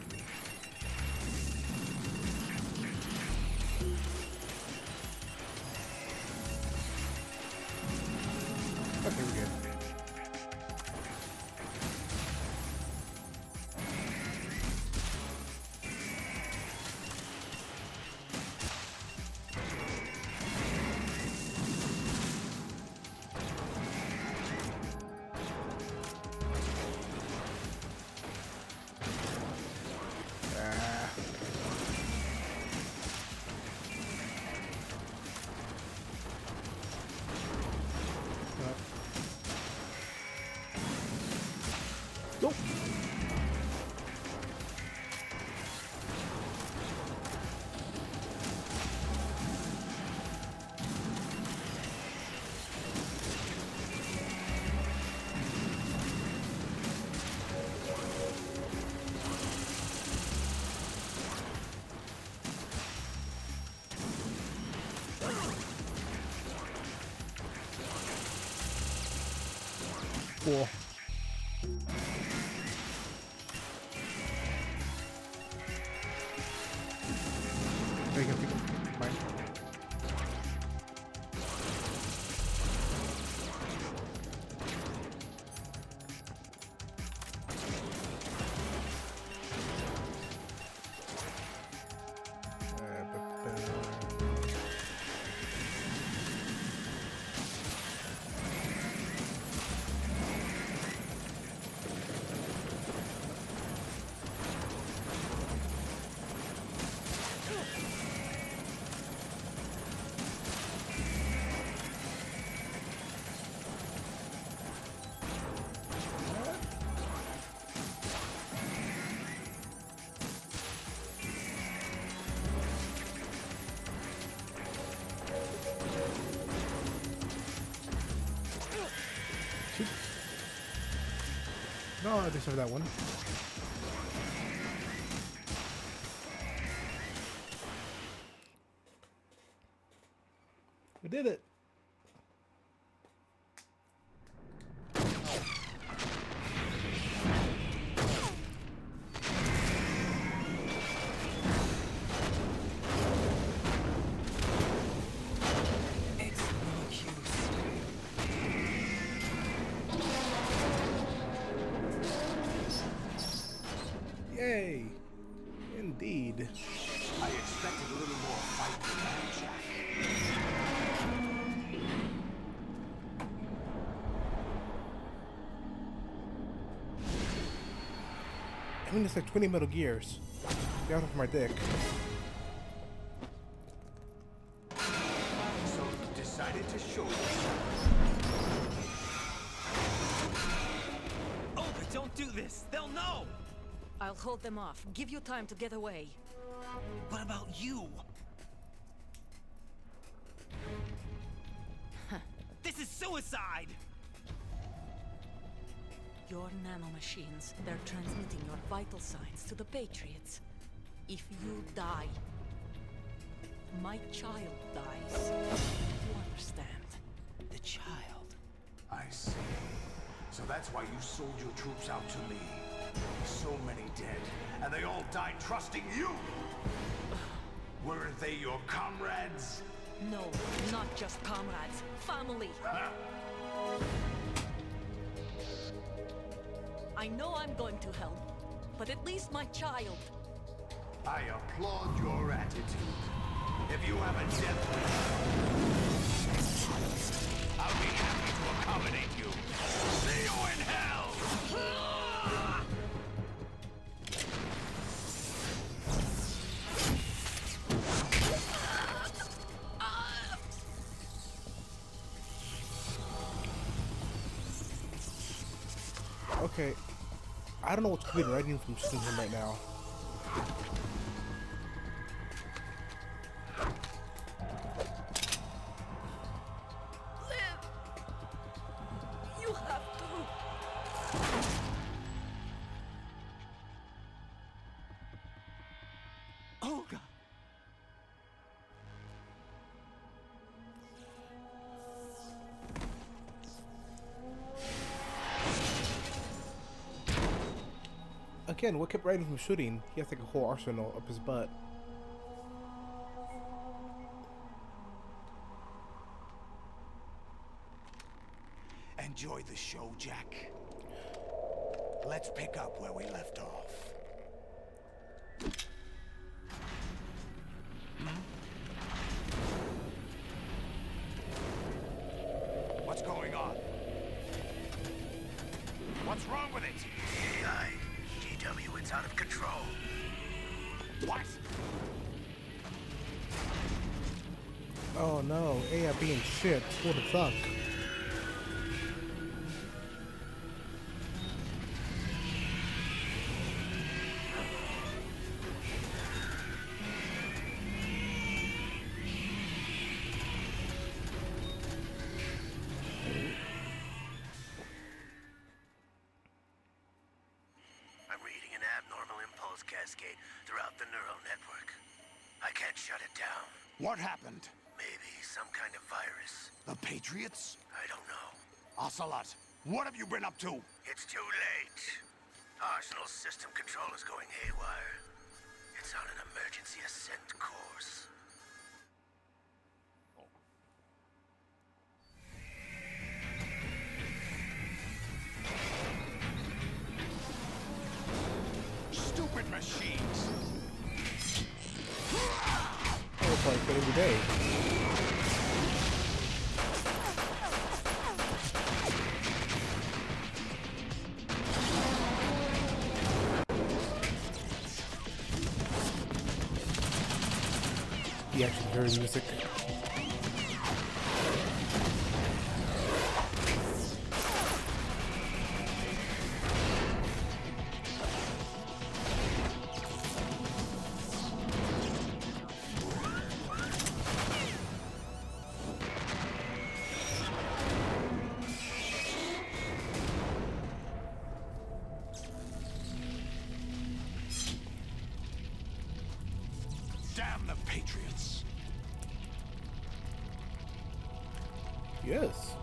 Okay, we're good. Ah. Nope. Cool. There you go, people. Fine. Shoot. No, I deserve that one. We did it. Yay! Indeed. I expected a little more fight than that, Jack. I mean, it's like 20 Metal Gears. Get off my dick. So you decided to show yourself. Oh, but don't do this! They'll know! I'll hold them off. Give you time to get away. What about you? This is suicide! Your nanomachines, they're transmitting your vital signs to the Patriots. If you die, my child dies. You understand? The child. I see. So that's why you sold your troops out to me. So many dead, and they all died trusting you! Weren't they your comrades? No, not just comrades. Family! I know I'm going to hell, but at least my child. I applaud your attitude. If you have a death wish, I'll be happy to accommodate you. See you in hell! Okay, I don't know what's preventing me from shooting him right now. Live! You have to! Oh, God. Again, what kept Raiden from shooting? He has like a whole arsenal up his butt. Enjoy the show, Jack. Let's pick up where we left off. What's going on? What's wrong with it? AI, GW, it's out of control. What? Oh no, AI being shit. What the fuck? I'm reading an abnormal impulse cascade throughout the neural network. I can't shut it down. What happened? Maybe some kind of virus. The Patriots? I don't know. Ocelot, what have you been up to? It's too late. Arsenal system control is going haywire. It's on an emergency ascent course. Stupid machines! I was like that every day. He actually heard music. Damn the Patriots! Yes.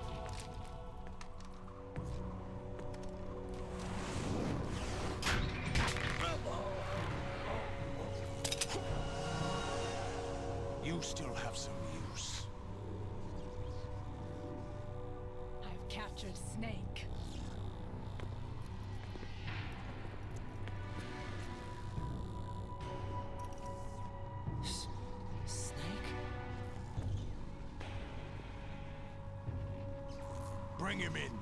You still have some use. I've captured Snake. Snake? Bring him in.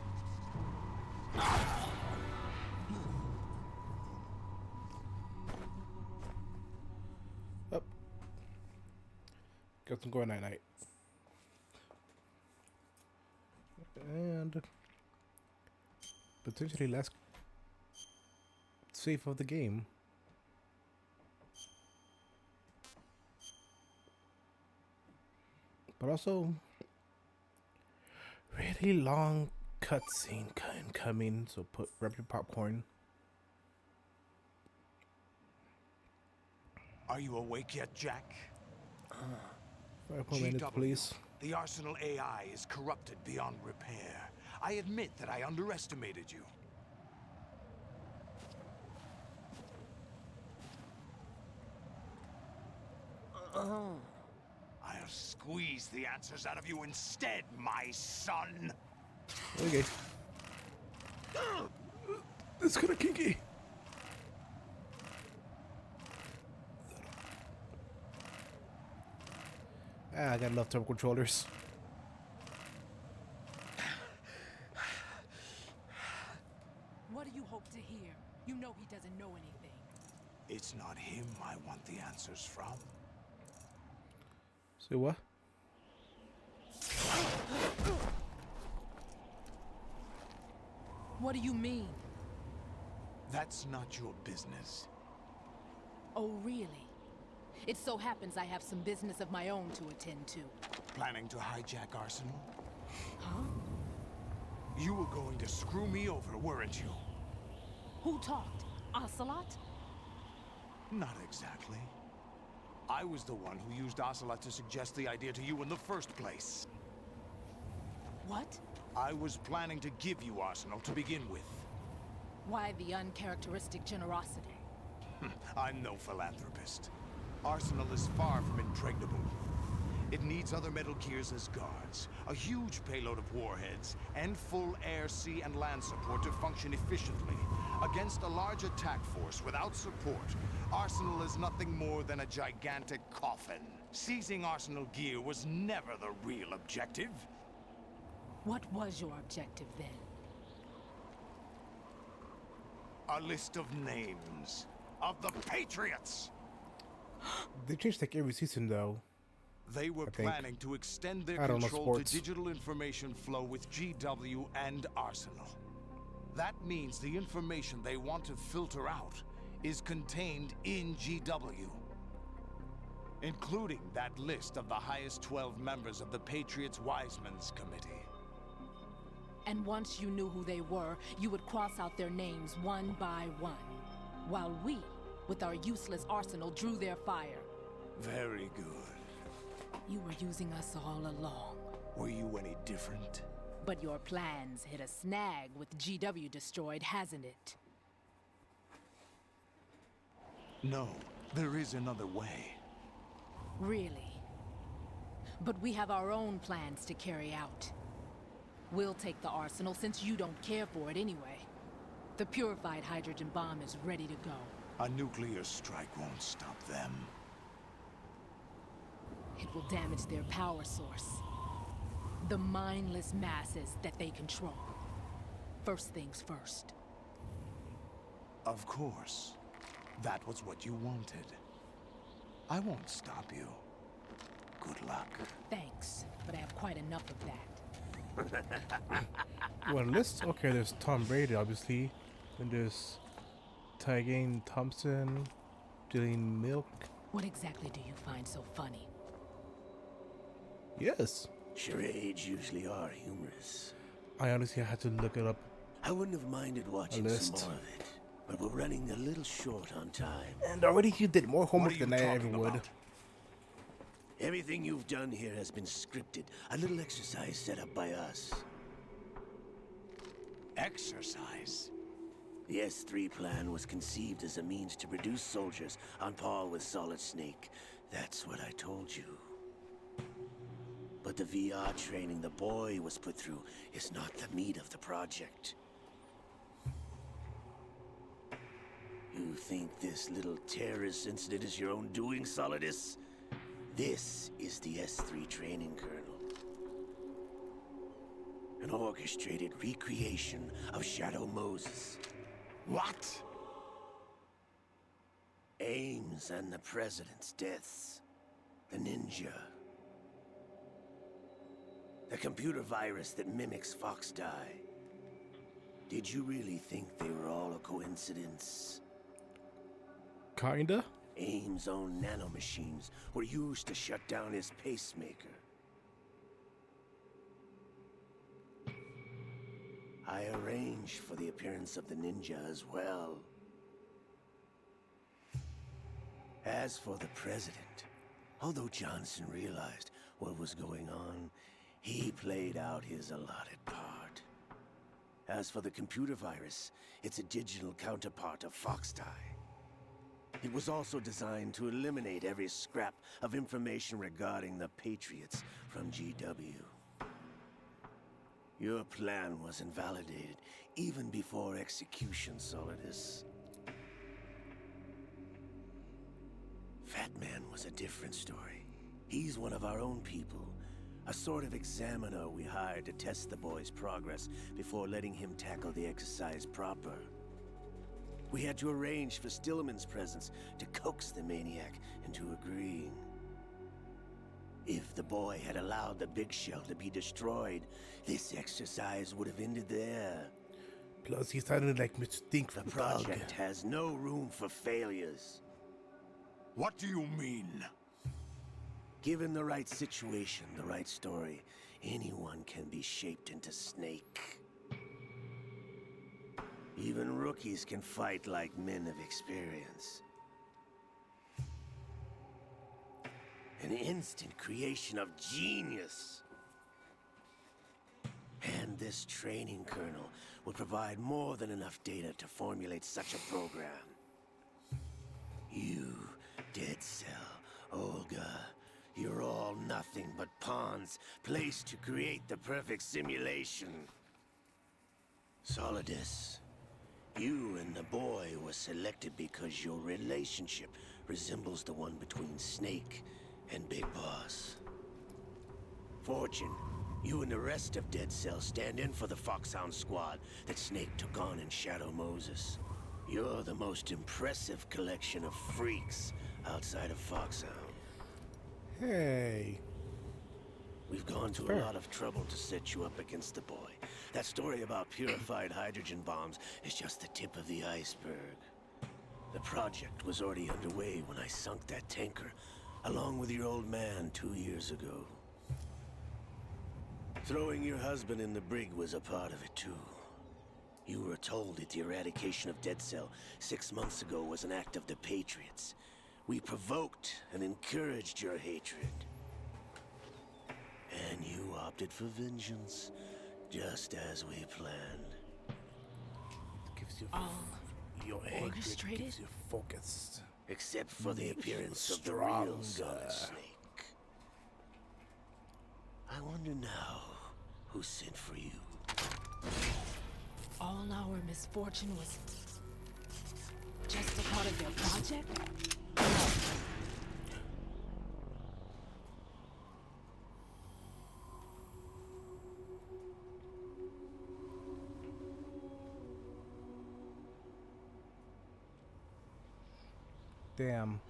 go night night. And potentially last save of the game. But also really long cutscene coming, so grab your popcorn. Are you awake yet, Jack? 5 more minutes, please. The Arsenal AI is corrupted beyond repair. I admit that I underestimated you. I'll squeeze the answers out of you instead, my son. Okay. It's kind of kinky. I gotta love turbo controllers. What do you hope to hear? You know he doesn't know anything. It's not him I want the answers from. Say what? What do you mean? That's not your business. Oh, really? It so happens I have some business of my own to attend to. Planning to hijack Arsenal? Huh? You were going to screw me over, weren't you? Who talked? Ocelot? Not exactly. I was the one who used Ocelot to suggest the idea to you in the first place. What? I was planning to give you Arsenal to begin with. Why the uncharacteristic generosity? I'm no philanthropist. Arsenal is far from impregnable. It needs other Metal Gears as guards, a huge payload of warheads, and full air, sea, and land support to function efficiently. Against a large attack force without support, Arsenal is nothing more than a gigantic coffin. Seizing Arsenal gear was never the real objective. What was your objective then? A list of names of the Patriots! They change like every season though. They were planning to extend their control to digital information flow with GW and Arsenal. That means the information they want to filter out is contained in GW, including that list of the highest 12 members of the Patriots Wiseman's Committee. And once you knew who they were, you would cross out their names one by one, while we, with our useless arsenal, drew their fire. Very good. You were using us all along. Were you any different? But your plans hit a snag with GW destroyed, hasn't it? No, there is another way. Really? But we have our own plans to carry out. We'll take the arsenal since you don't care for it anyway. The purified hydrogen bomb is ready to go. A nuclear strike won't stop them. It will damage their power source. The mindless masses that they control. First things first. Of course. That was what you wanted. I won't stop you. Good luck. Thanks, but I have quite enough of that. Well, list. Okay, there's Tom Brady, obviously. Then there's Tygan Thompson, Jillian Milk. What exactly do you find so funny? Yes. Charades usually are humorous. I honestly had to look it up. I wouldn't have minded watching some more of it, but we're running a little short on time. And already you did more homework than I ever would. Everything you've done here has been scripted. A little exercise set up by us. Exercise? The S3 plan was conceived as a means to produce soldiers on par with Solid Snake. That's what I told you. But the VR training the boy was put through is not the meat of the project. You think this little terrorist incident is your own doing, Solidus? This is the S3 training kernel. An orchestrated recreation of Shadow Moses. What? Ames and the President's deaths. The ninja. The computer virus that mimics Foxdie. Did you really think they were all a coincidence? Kinda? AIM's own nanomachines were used to shut down his pacemaker. I arranged for the appearance of the ninja as well. As for the president, although Johnson realized what was going on, he played out his allotted part. As for the computer virus, it's a digital counterpart of Foxdie. It was also designed to eliminate every scrap of information regarding the Patriots from GW. Your plan was invalidated even before execution, Solidus. Fat Man was a different story. He's one of our own people. A sort of examiner we hired to test the boy's progress before letting him tackle the exercise proper. We had to arrange for Stillman's presence to coax the maniac into agreeing. If the boy had allowed the big shell to be destroyed, this exercise would have ended there. Plus, he sounded like Mr. Stink The from project has no room for failures. What do you mean? Given the right situation, the right story, anyone can be shaped into Snake. Even rookies can fight like men of experience. An instant creation of genius. And this training kernel would provide more than enough data to formulate such a program. You, Dead Cell, Olga, you're all nothing but pawns placed to create the perfect simulation. Solidus, you and the boy were selected because your relationship resembles the one between Snake and Big Boss. Fortune, you and the rest of Dead Cell stand in for the Foxhound squad that Snake took on in Shadow Moses. You're the most impressive collection of freaks outside of Foxhound. Hey. We've gone to a lot of trouble to set you up against the boy. That story about purified hydrogen bombs is just the tip of the iceberg. The project was already underway when I sunk that tanker, along with your old man 2 years ago. Throwing your husband in the brig was a part of it too. You were told that the eradication of Dead Cell 6 months ago was an act of the Patriots. We provoked and encouraged your hatred. And you opted for vengeance, just as we planned. Gives you All your hatred orchestrated? gives you focus. Except for the Makes you appearance of the real stronger. Solid Snake. I wonder now who sent for you. All our misfortune was just a part of their project? Damn.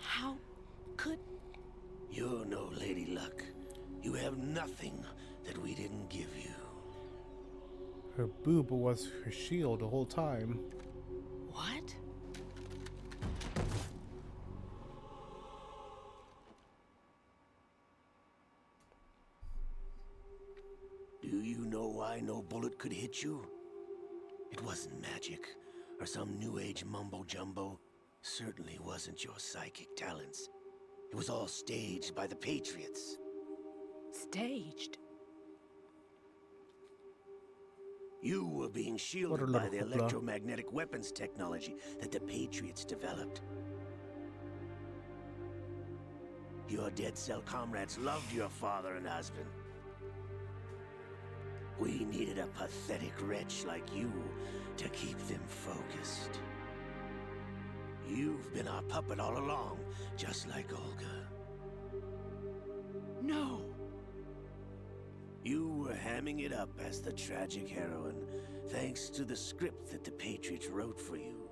How could... You're no Lady Luck. You have nothing that we didn't give you. Her boob was her shield the whole time. What? Do you know why no bullet could hit you? It wasn't magic, or some new age mumbo-jumbo. Certainly wasn't your psychic talents. It was all staged by the Patriots. Staged? You were being shielded by the electromagnetic weapons technology that the Patriots developed. Your Dead Cell comrades loved your father and husband. We needed a pathetic wretch like you to keep them focused. You've been our puppet all along, just like Olga. No! You were hamming it up as the tragic heroine, thanks to the script that the Patriots wrote for you.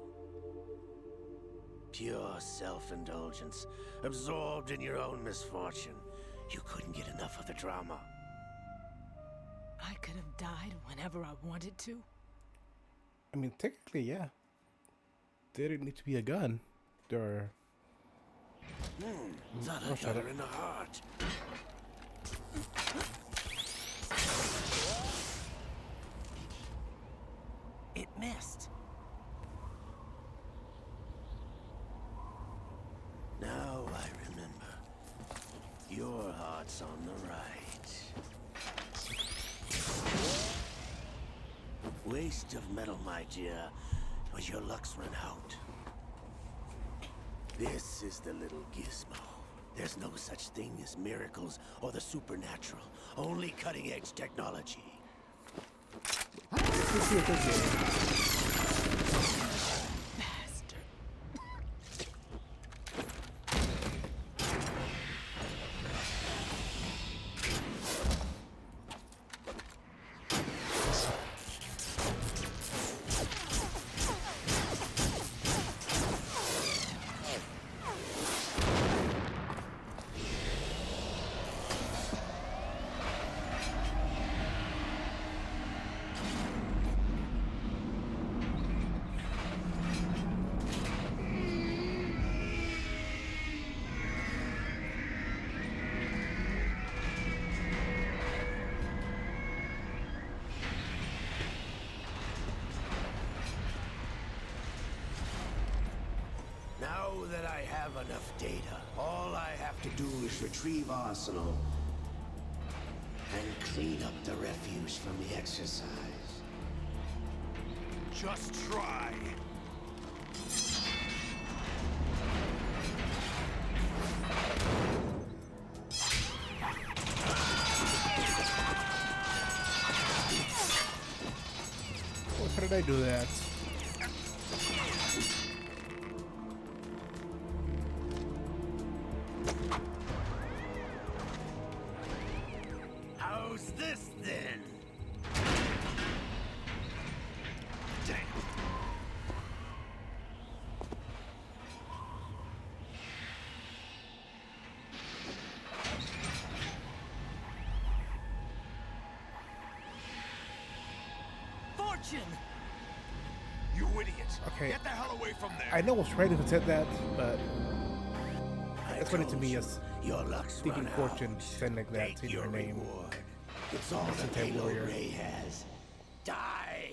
Pure self-indulgence, absorbed in your own misfortune. You couldn't get enough of the drama. I could have died whenever I wanted to. I mean, technically, yeah. There didn't need to be a gun. There are... Thought Oh, I shut got up. her in the heart. It missed. Now I remember. Your heart's on the right. Waste of metal, my dear, when your luck's run out. This is the little gizmo. There's no such thing as miracles or the supernatural. Only cutting-edge technology. Let's see what this is. Now that I have enough data, all I have to do is retrieve Arsenal and clean up the refuse from the exercise. Just try. How did I do that? How's this then? Damn. Fortune! You idiot! Okay. Get the hell away from there! I know I was trying to said that, but it's funny to told me you, as your luck's Stephen run Fortune out. saying like that Take in your her name. reward. It's all the Sentai payload warrior. Ray has. Die!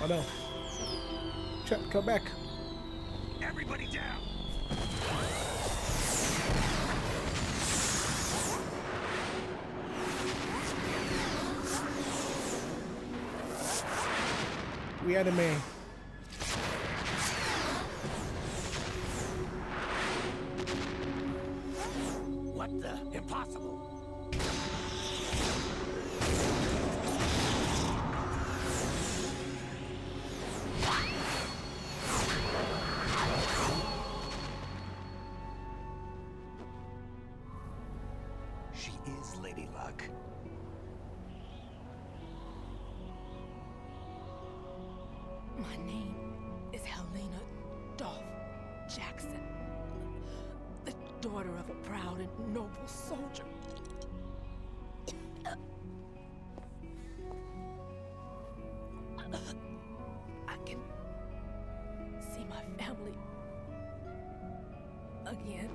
Oh no. Chet, come back. Everybody down! Reanimate. What the? Impossible! She is Lady Luck. My name is Helena Dolph Jackson, the daughter of a proud and noble soldier. I can see my family again.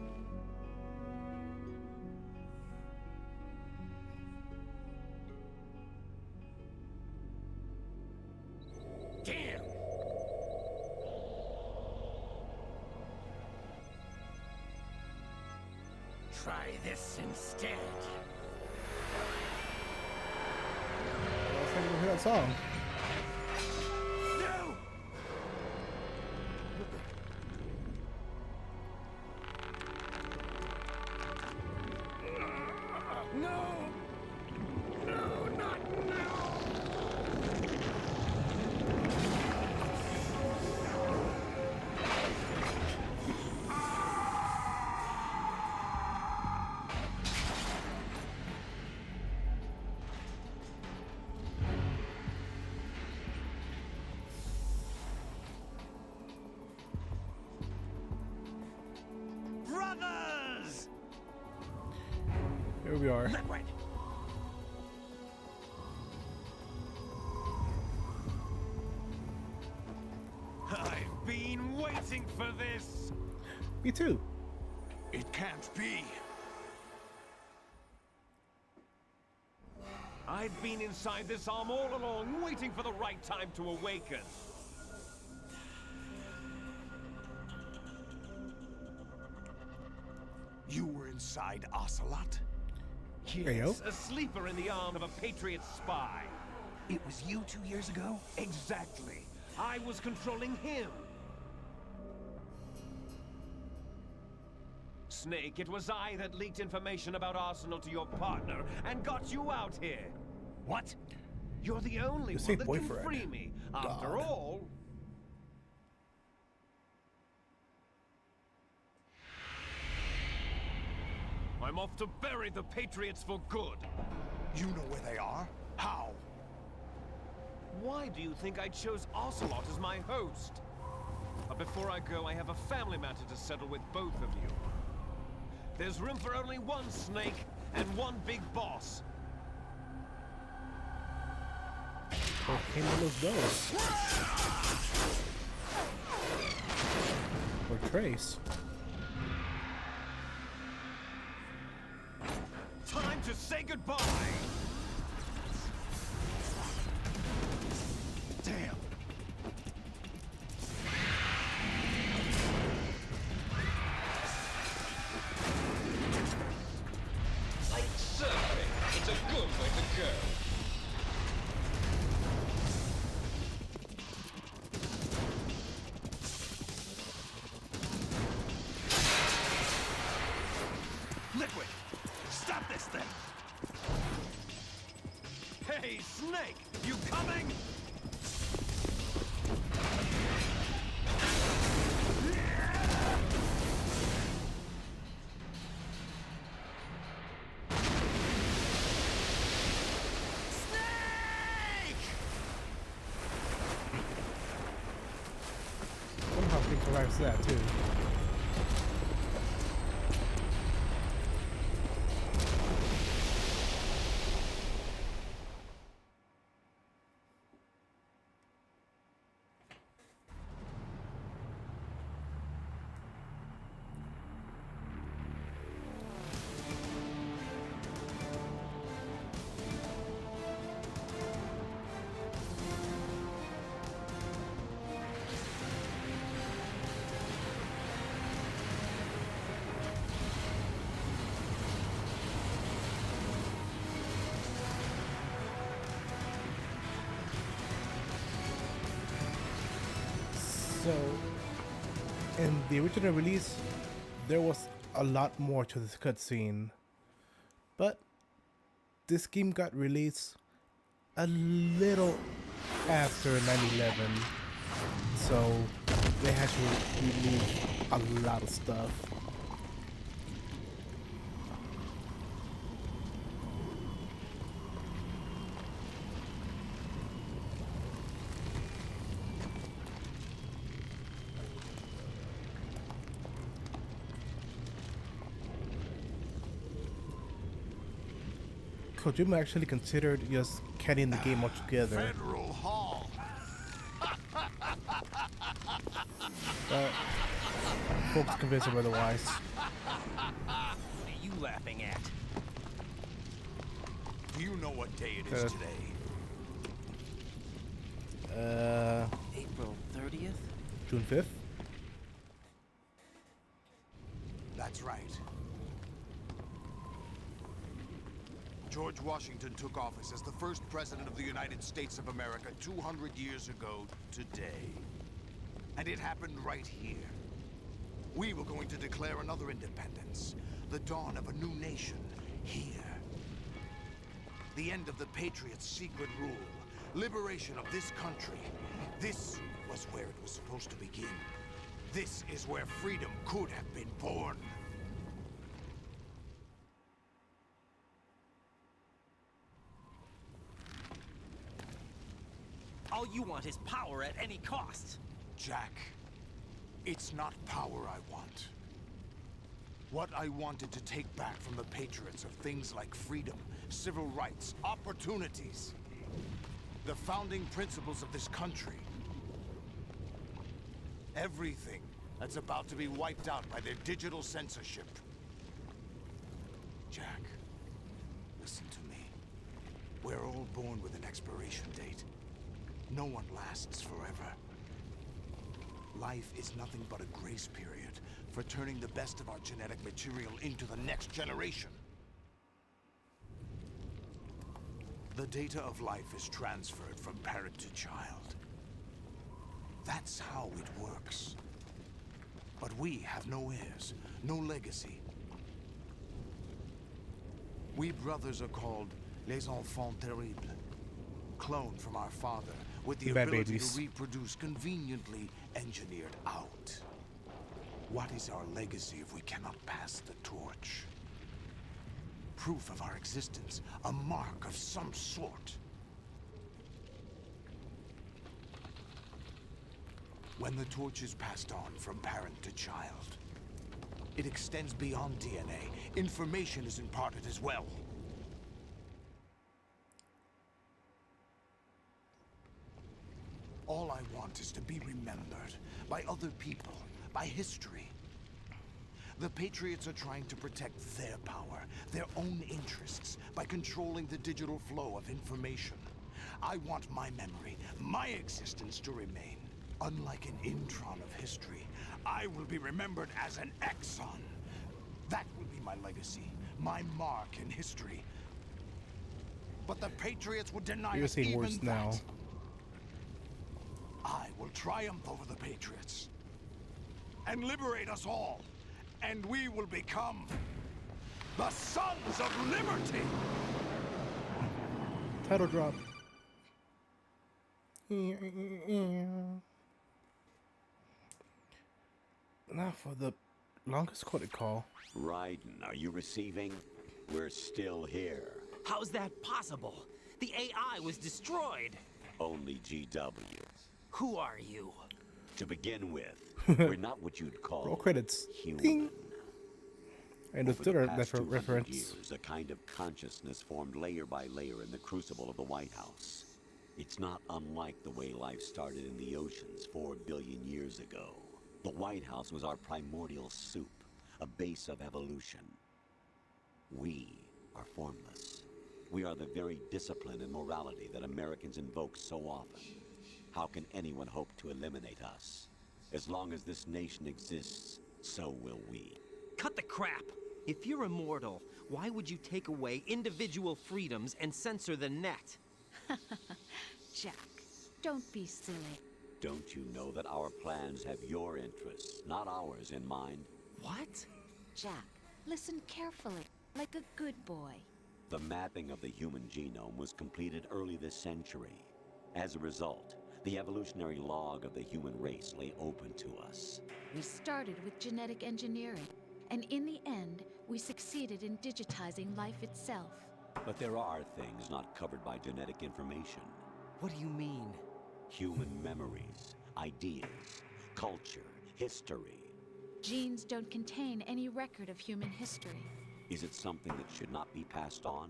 Damn! Try this instead. Last time you hear that song. No! No! No, not now! brothers! Here we are. Liquid! I've been waiting for this! Me too. It can't be. I've been inside this arm all along, waiting for the right time to awaken. You were inside Ocelot? Yes, a sleeper in the arm of a Patriot spy. It was you 2 years ago? Exactly. I was controlling him. Snake, it was I that leaked information about Arsenal to your partner and got you out here. What? You're the only You one say that boyfriend. can free me. After God. all... I'm off to bury the Patriots for good. You know where they are? How? Why do you think I chose Ocelot as my host? But before I go, I have a family matter to settle with both of you. There's room for only one Snake and one big boss. Okay, one of those. Or Trace. Time to say goodbye! Damn. Like surfing, it's a good way to go. Liquid! Stop this thing! Hey, Snake! You coming? Somehow he survives that too. So, in the original release, there was a lot more to this cutscene, but this game got released a little after 9/11, so they had to remove a lot of stuff. Kojima actually considered just cutting the game altogether, Federal Hall. but folks convinced him otherwise. What are you laughing at? Do you know what day it is today? April 30th? June 5th? That's right. George Washington took office as the first president of the United States of America 200 years ago today. And it happened right here. We were going to declare another independence, the dawn of a new nation here. The end of the Patriots' secret rule, liberation of this country. This was where it was supposed to begin. This is where freedom could have been born. All you want is power at any cost. Jack, it's not power I want. What I wanted to take back from the Patriots are things like freedom, civil rights, opportunities. The founding principles of this country. Everything that's about to be wiped out by their digital censorship. Jack, listen to me. We're all born with an expiration date. No one lasts forever. Life is nothing but a grace period for turning the best of our genetic material into the next generation. The data of life is transferred from parent to child. That's how it works. But we have no heirs, no legacy. We brothers are called les enfants terribles, cloned from our father, with the Bad ability babies. to reproduce conveniently engineered out. What is our legacy if we cannot pass the torch? Proof of our existence, a mark of some sort. When the torch is passed on from parent to child, it extends beyond DNA. Information is imparted as well. All I want is to be remembered by other people, by history. The Patriots are trying to protect their power, their own interests, by controlling the digital flow of information. I want my memory, my existence to remain. Unlike an intron of history, I will be remembered as an exon. That will be my legacy, my mark in history. But the Patriots would deny You're us saying even worse that. now. I will triumph over the Patriots and liberate us all, and we will become the Sons of Liberty! Title drop. Now for the longest quoted call. Raiden, are you receiving? We're still here. How's that possible? The AI was destroyed. Only GW. Who are you? To begin with, we're not what you'd call Roll credits. human. Ding. I understood Over the that past 200 reference. years, a kind of consciousness formed layer by layer in the crucible of the White House. It's not unlike the way life started in the oceans 4 billion years ago. The White House was our primordial soup, a base of evolution. We are formless. We are the very discipline and morality that Americans invoke so often. How can anyone hope to eliminate us? As long as this nation exists, so will we. Cut the crap! If you're immortal, why would you take away individual freedoms and censor the net? Jack, don't be silly. Don't you know that our plans have your interests, not ours, in mind? What? Jack, listen carefully, like a good boy. The mapping of the human genome was completed early this century. As a result, the evolutionary log of the human race lay open to us. We started with genetic engineering, and in the end, we succeeded in digitizing life itself. But there are things not covered by genetic information. What do you mean? Human memories, ideas, culture, history. Genes don't contain any record of human history. Is it something that should not be passed on?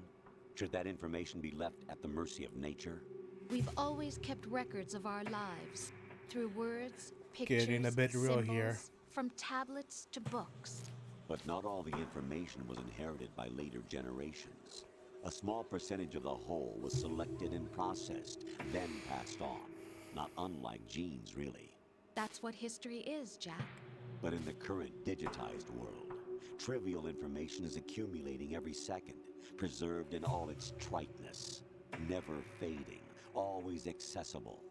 Should that information be left at the mercy of nature? We've always kept records of our lives, through words, pictures, Getting a bit real symbols, here. from tablets to books. But not all the information was inherited by later generations. A small percentage of the whole was selected and processed, then passed on. Not unlike genes, really. That's what history is, Jack. But in the current digitized world, trivial information is accumulating every second, preserved in all its triteness, never fading, always accessible.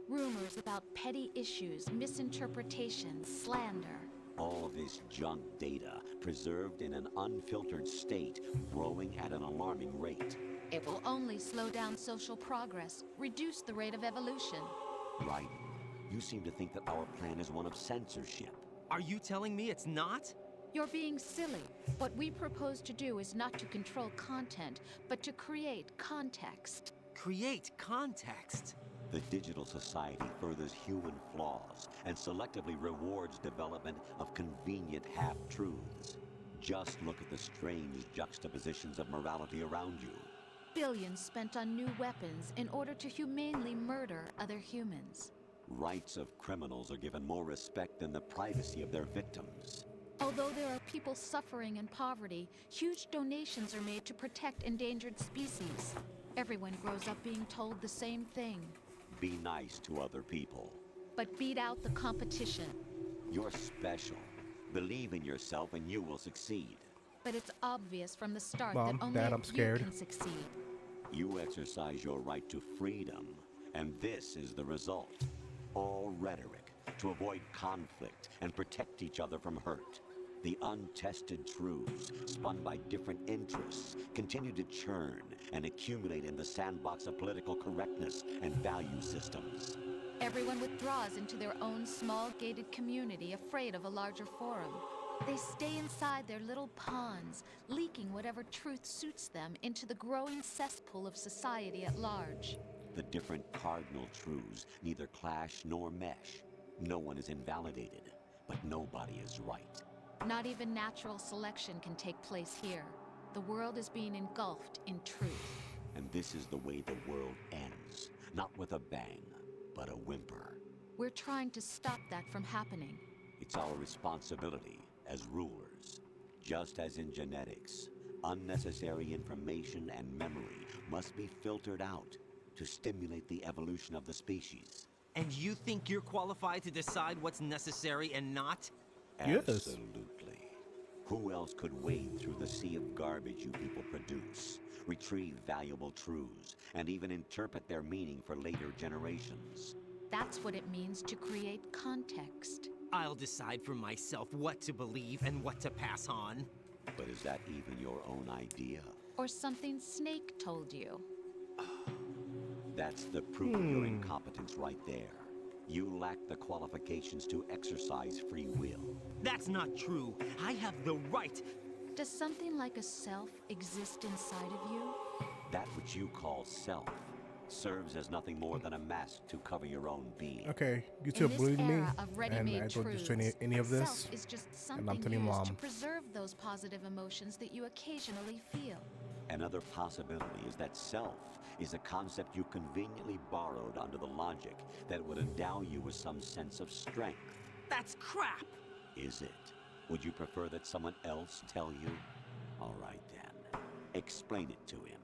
Rumors about petty issues, misinterpretations, slander. All of this junk data, preserved in an unfiltered state, growing at an alarming rate. It will only slow down social progress, reduce the rate of evolution. Right. You seem to think that our plan is one of censorship. Are you telling me it's not? You're being silly. What we propose to do is not to control content, but to create context. Create context? The digital society furthers human flaws and selectively rewards development of convenient half-truths. Just look at the strange juxtapositions of morality around you. Billions spent on new weapons in order to humanely murder other humans. Rights of criminals are given more respect than the privacy of their victims. Although there are people suffering in poverty, huge donations are made to protect endangered species. Everyone grows up being told the same thing. Be nice to other people. But beat out the competition. You're special. Believe in yourself and you will succeed. But it's obvious from the start Mom, that only Dad, I'm you scared. can succeed. You exercise your right to freedom, and this is the result. All rhetoric to avoid conflict and protect each other from hurt. The untested truths, spun by different interests, continue to churn and accumulate in the sandbox of political correctness and value systems. Everyone withdraws into their own small gated community, afraid of a larger forum. They stay inside their little ponds, leaking whatever truth suits them into the growing cesspool of society at large. The different cardinal truths neither clash nor mesh. No one is invalidated, but nobody is right. Not even natural selection can take place here. The world is being engulfed in truth. And this is the way the world ends. Not with a bang, but a whimper. We're trying to stop that from happening. It's our responsibility as rulers. Just as in genetics, unnecessary information and memory must be filtered out to stimulate the evolution of the species. And you think you're qualified to decide what's necessary and not? Yes. Absolutely. Who else could wade through the sea of garbage you people produce, retrieve valuable truths, and even interpret their meaning for later generations? That's what it means to create context. I'll decide for myself what to believe and what to pass on. But is that even your own idea? Or something Snake told you? That's the proof of your incompetence right there. You lack the qualifications to exercise free will. That's not true. I have the right. Does something like a self exist inside of you? That which you call self serves as nothing more than a mask to cover your own being. Okay, you two bullied me, and I don't truths, just any of this, self is just and I'm something telling used Mom. to preserve those positive emotions that you occasionally feel. Another possibility is that self is a concept you conveniently borrowed under the logic that would endow you with some sense of strength. That's crap! Is it? Would you prefer that someone else tell you? All right then. Explain it to him.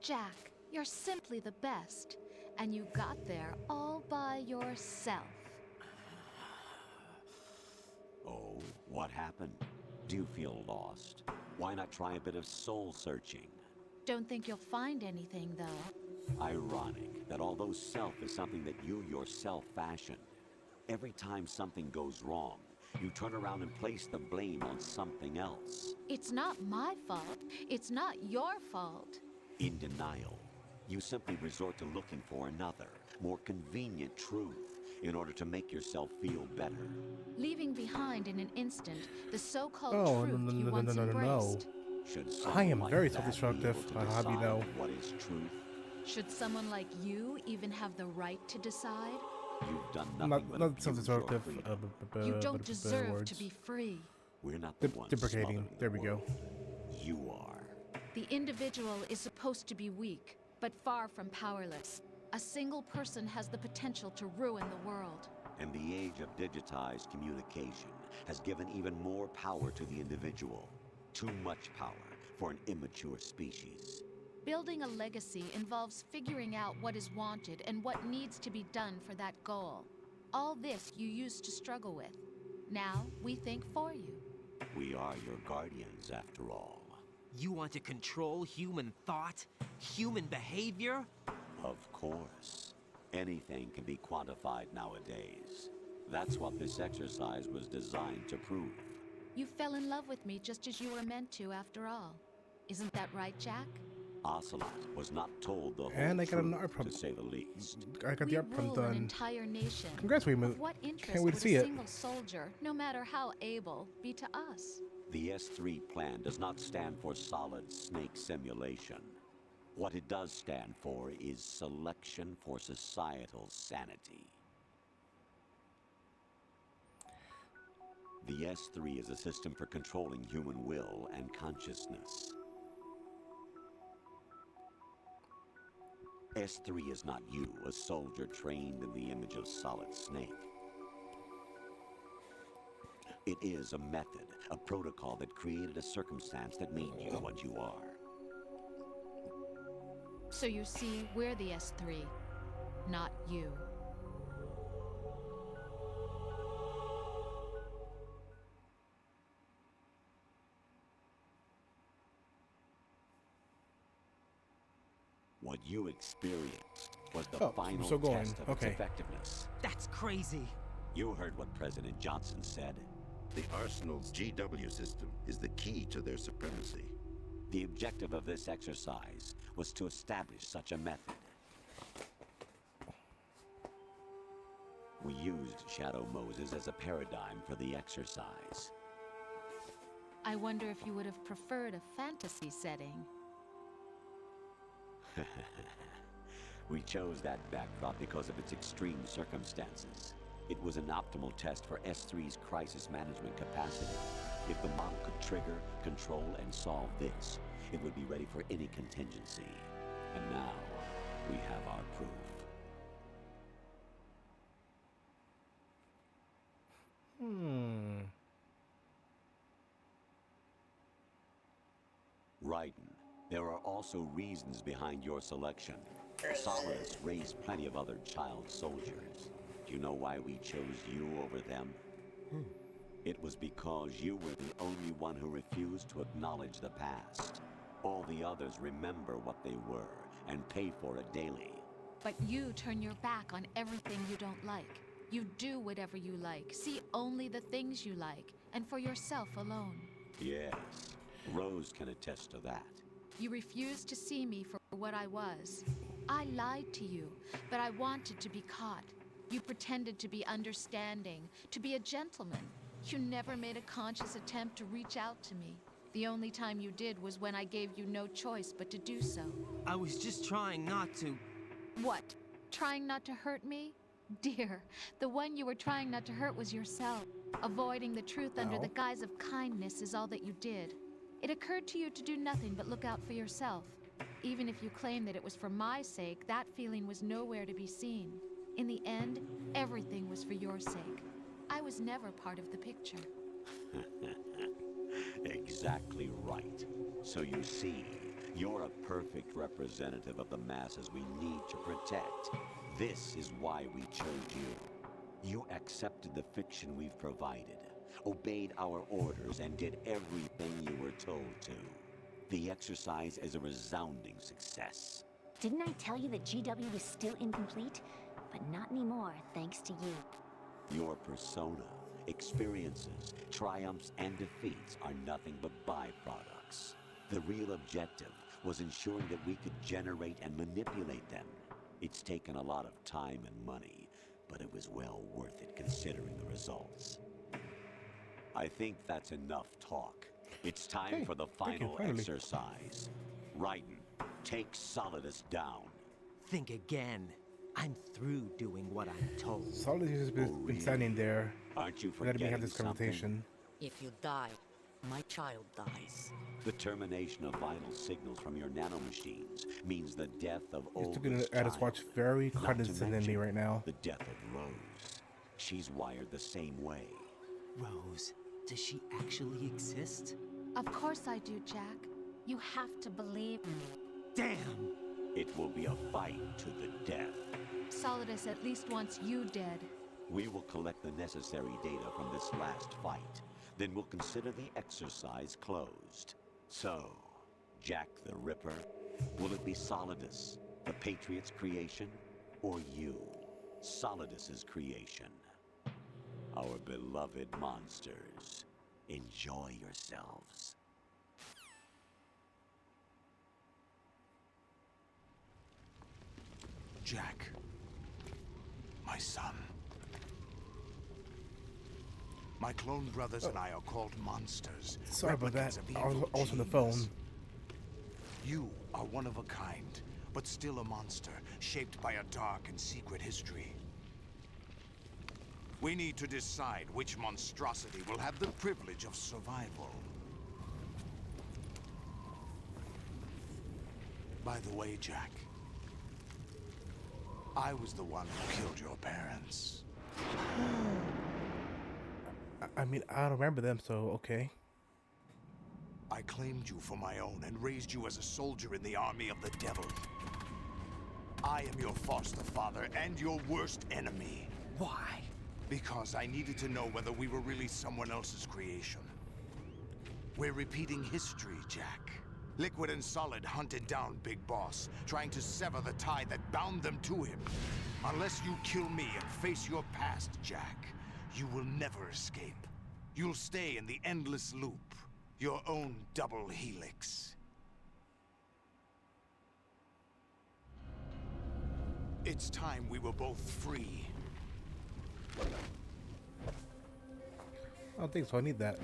Jack, you're simply the best, and you got there all by yourself. Oh, what happened? Do you feel lost? Why not try a bit of soul searching? Don't think you'll find anything, though. Ironic that although self is something that you yourself fashioned, every time something goes wrong, you turn around and place the blame on something else. It's not my fault. It's not your fault. In denial, you simply resort to looking for another, more convenient truth in order to make yourself feel better. Leaving behind in an instant the so-called Oh, truth you once no. embraced. Should I am someone very like that self-destructive. be able to I'll have you decide know. what is truth? Should someone like you even have the right to decide? You've done nothing but Not abuse your self-destructive. freedom. You don't but deserve words. to be free. We're not the ones Deprecating. smothering There the we go. world. You are. The individual is supposed to be weak, but far from powerless. A single person has the potential to ruin the world. And the age of digitized communication has given even more power to the individual. Too much power for an immature species. Building a legacy involves figuring out what is wanted and what needs to be done for that goal. All this you used to struggle with. Now we think for you. We are your guardians, after all. You want to control human thought? Human behavior? Of course. Anything can be quantified nowadays. That's what this exercise was designed to prove. You fell in love with me just as you were meant to, after all. Isn't that right, Jack? Ocelot was not told the whole And I got an truth, art prompt. to say the least. I got the art prompt An done. entire nation. Congrats, we Of what interest can't wait would to see a it. single soldier, no matter how able, be to us? The S3 plan does not stand for solid snake simulation. What it does stand for is selection for societal sanity. The S3 is a system for controlling human will and consciousness. S3 is not you, a soldier trained in the image of Solid Snake. It is a method, a protocol that created a circumstance that made you what you are. So you see, we're the S3, not you. What you experienced was the Oh, final so going. test of Okay. its effectiveness. That's crazy. You heard what President Johnson said. The Arsenal's GW system is the key to their supremacy. The objective of this exercise was to establish such a method. We used Shadow Moses as a paradigm for the exercise. I wonder if you would have preferred a fantasy setting. We chose that backdrop because of its extreme circumstances. It was an optimal test for S3's crisis management capacity. If the model could trigger, control, and solve this, it would be ready for any contingency. And now, we have our proof. Raiden, there are also reasons behind your selection. Solidus raised plenty of other child soldiers. Do you know why we chose you over them? It was because you were the only one who refused to acknowledge the past. All the others remember what they were and pay for it daily. But you turn your back on everything you don't like. You do whatever you like, see only the things you like, and for yourself alone. Yes, Rose can attest to that. You refused to see me for what I was. I lied to you, but I wanted to be caught. You pretended to be understanding, to be a gentleman. You never made a conscious attempt to reach out to me. The only time you did was when I gave you no choice but to do so. I was just trying not to. What? Trying not to hurt me? Dear, the one you were trying not to hurt was yourself. Avoiding the truth under the guise of kindness is all that you did. It occurred to you to do nothing but look out for yourself. Even if you claim that it was for my sake, that feeling was nowhere to be seen. In the end, everything was for your sake. I was never part of the picture. Exactly right. So you see, you're a perfect representative of the masses we need to protect. This is why we chose you. You accepted the fiction we've provided, obeyed our orders, and did everything you were told to. The exercise is a resounding success. Didn't I tell you that GW was still incomplete? But not anymore, thanks to you. Your persona, experiences, triumphs, and defeats are nothing but byproducts. The real objective was ensuring that we could generate and manipulate them. It's taken a lot of time and money, but it was well worth it considering the results. I think that's enough talk. It's time for the final exercise. Raiden, take Solidus down. Think again. I'm through doing what I'm told. Solidus has been standing there. Aren't you Let me forgetting have this conversation. If you die, my child dies. The termination of vital signals from your nanomachines means the death of He's Olga's looking at his watch very Not to condescendingly mention right now. the death of Rose. She's wired the same way. Rose, does she actually exist? Of course I do, Jack. You have to believe me. Damn! It will be a fight to the death. Solidus at least wants you dead. We will collect the necessary data from this last fight. Then we'll consider the exercise closed. So, Jack the Ripper, will it be Solidus, the Patriot's creation, or you, Solidus's creation? Our beloved monsters, enjoy yourselves. Jack, my son. My clone brothers and I are called monsters. Sorry about that. replicants of I was evil also on the genes. phone. You are one of a kind, but still a monster, shaped by a dark and secret history. We need to decide which monstrosity will have the privilege of survival. By the way, Jack, I was the one who killed your parents. I mean, I don't remember them, so okay. I claimed you for my own and raised you as a soldier in the army of the devil. I am your foster father and your worst enemy. Why? Because I needed to know whether we were really someone else's creation. We're repeating history, Jack. Liquid and Solid hunted down Big Boss, trying to sever the tie that bound them to him. Unless you kill me and face your past, Jack, you will never escape. You'll stay in the endless loop, your own double helix. It's time we were both free. I don't think so. I need that.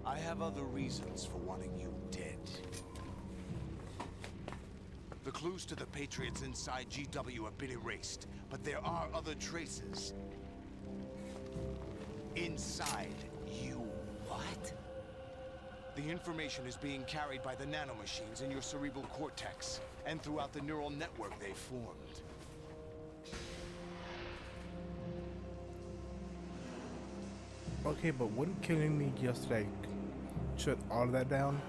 I have other reasons for wanting you dead. The clues to the Patriots inside GW have been erased, but there are other traces. Inside you. What? The information is being carried by the nanomachines in your cerebral cortex, and throughout the neural network they formed. Okay, but wouldn't killing me just like shut all of that down?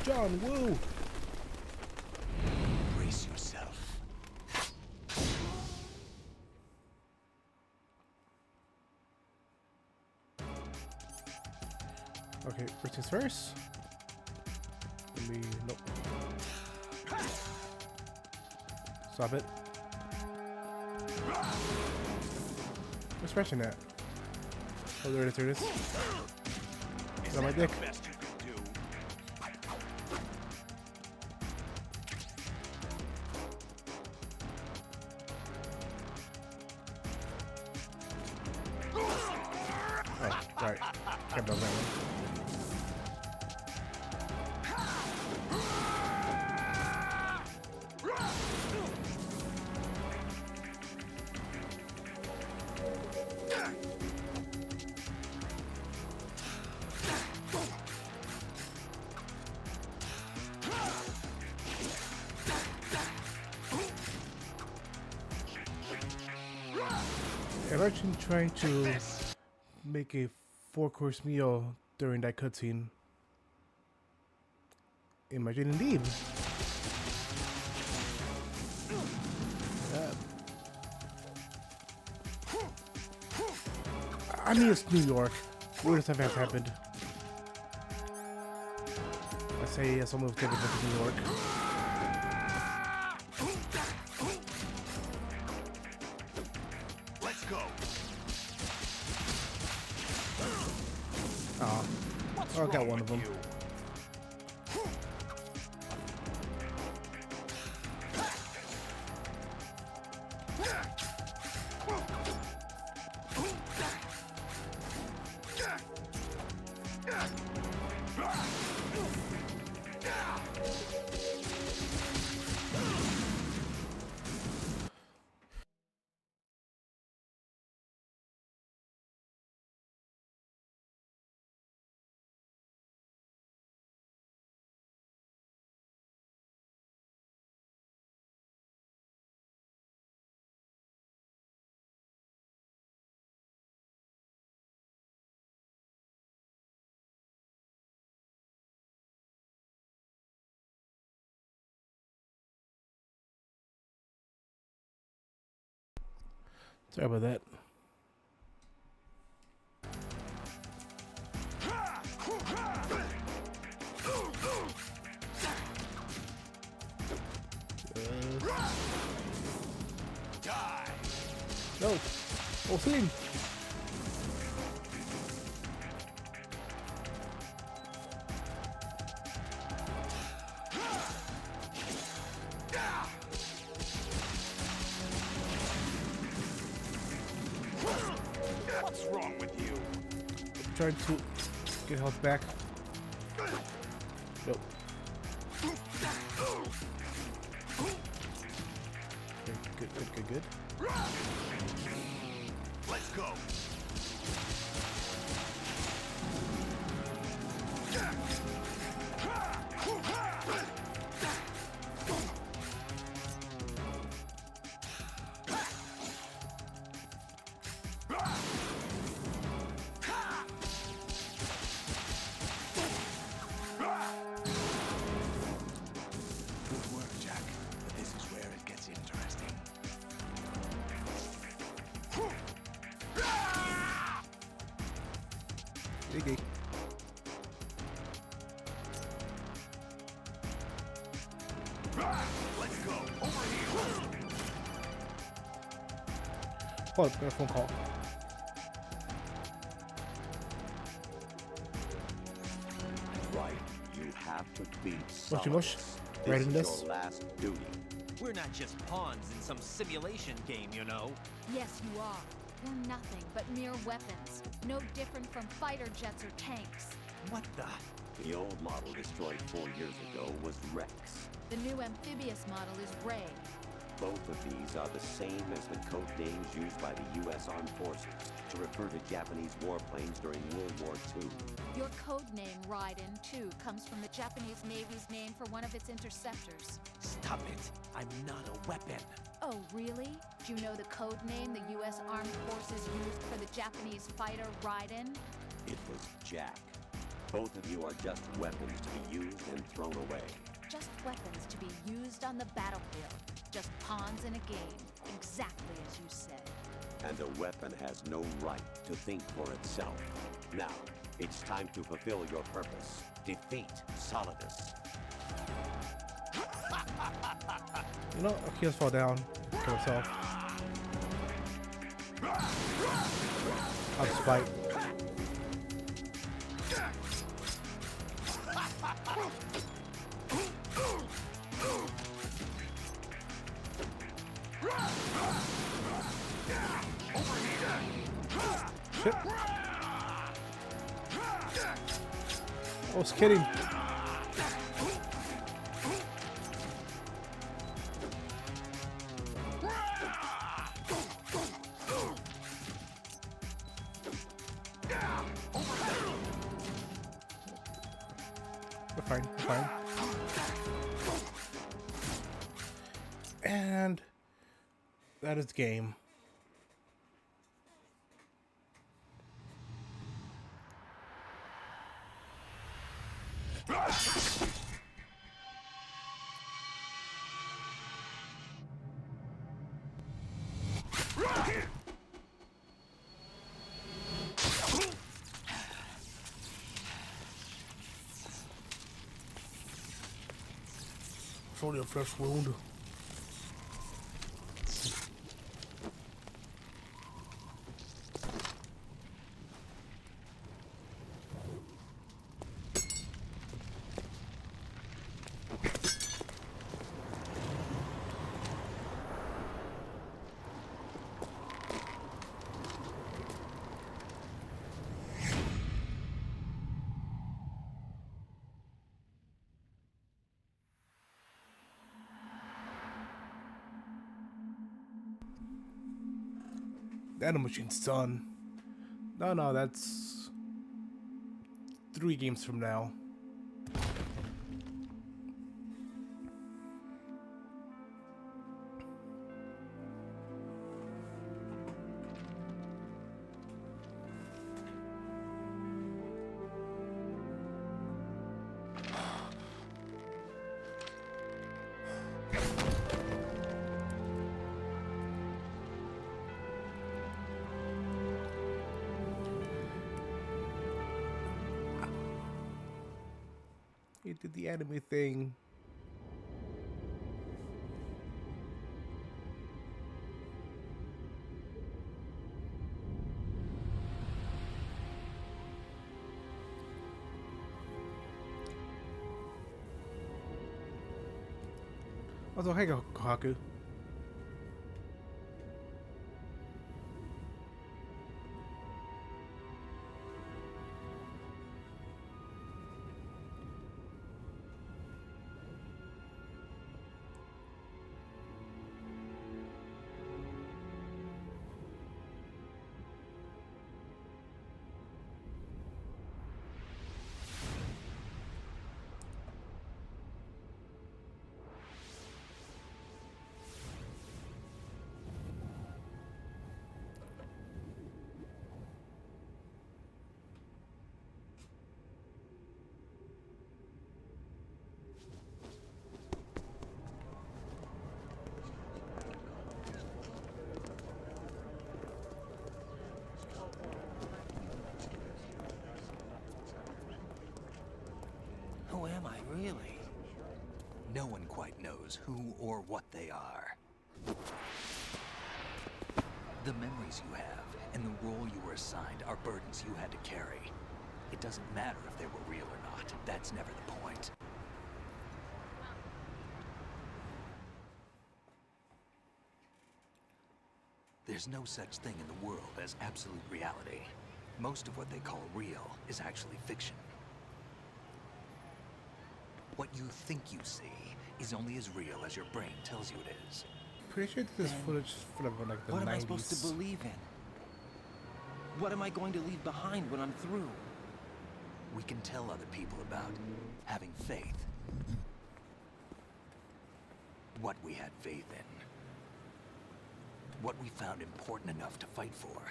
John Woo! Brace yourself. Okay, first things first. Let me nope. Stop it. What's smashing that? Oh, there it is. Get on my dick. Oh, right. Kept on that one. Imagine trying to make a 4-course meal during that cutscene. Imagine indeed. I mean, it's New York. Weird stuff has happened. I say yes, almost take it to New York. Let's go. Oh, I got one of them. Sorry about that. No! Oh, Slim! trying to get health back. Nope. Okay, good. Let's go. Good work, Jack. But this is where it gets interesting. Iggy. Let's go. Over here. Hold up, got a phone call. Right. You have to beat Mushy mush. Solidus. Right This in is this. your last duty. We're not just pawns in some simulation game, you know. Yes, you are. You're nothing but mere weapons. No different from fighter jets or tanks. What the? The old model destroyed 4 years ago was Rex. The new amphibious model is Ray. Both of these are the same as the code names used by the U.S. Armed Forces to refer to Japanese warplanes during World War II. Your code name, Raiden, too, comes from the Japanese Navy's name for one of its interceptors. Stop it. I'm not a weapon. Oh, really? Do you know the code name the U.S. Armed Forces used for the Japanese fighter Raiden? It was Jack. Both of you are just weapons to be used and thrown away. Just weapons to be used on the battlefield. Just pawns in a game, exactly as you said. And a weapon has no right to think for itself. Now, it's time to fulfill your purpose. Defeat Solidus. You know, he just fall down. Kill himself. Out of spite. Shit. I was kidding. We're fine, we're fine. And that is the game. It's only a fresh wound. Nanomachine's done. No, that's 3 games from now. He did the anime thing. Also, hey, Kohaku. Really? No one quite knows who or what they are. The memories you have and the role you were assigned are burdens you had to carry. It doesn't matter if they were real or not. That's never the point. There's no such thing in the world as absolute reality. Most of what they call real is actually fiction. What you think you see is only as real as your brain tells you it is. Pretty sure this footage is from like the 90s. What am I supposed to believe in? What am I going to leave behind when I'm through? We can tell other people about having faith. What we had faith in. What we found important enough to fight for.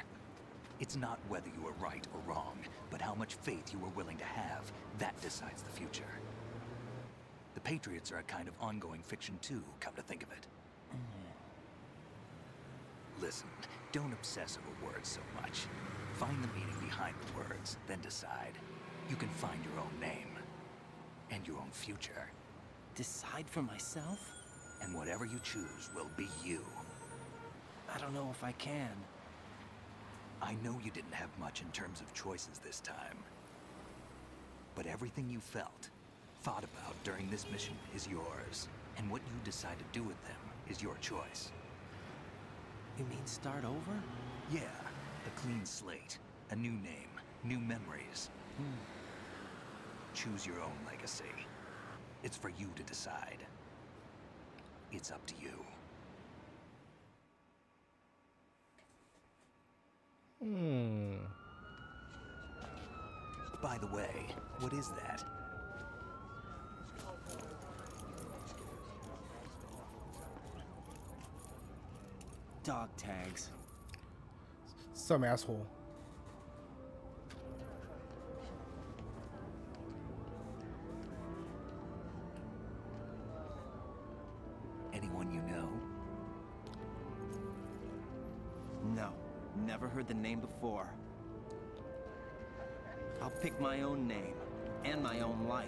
It's not whether you were right or wrong, but how much faith you were willing to have. That decides the future. The Patriots are a kind of ongoing fiction too, come to think of it. Listen, don't obsess over words so much. Find the meaning behind the words, then decide. You can find your own name. And your own future. Decide for myself? And whatever you choose will be you. I don't know if I can. I know you didn't have much in terms of choices this time. But everything you felt, thought about during this mission is yours. And what you decide to do with them is your choice. You mean start over? Yeah, a clean slate, a new name, new memories. Choose your own legacy. It's for you to decide. It's up to you. By the way, what is that? Dog tags. Some asshole. Anyone you know? No, never heard the name before. I'll pick my own name and my own life.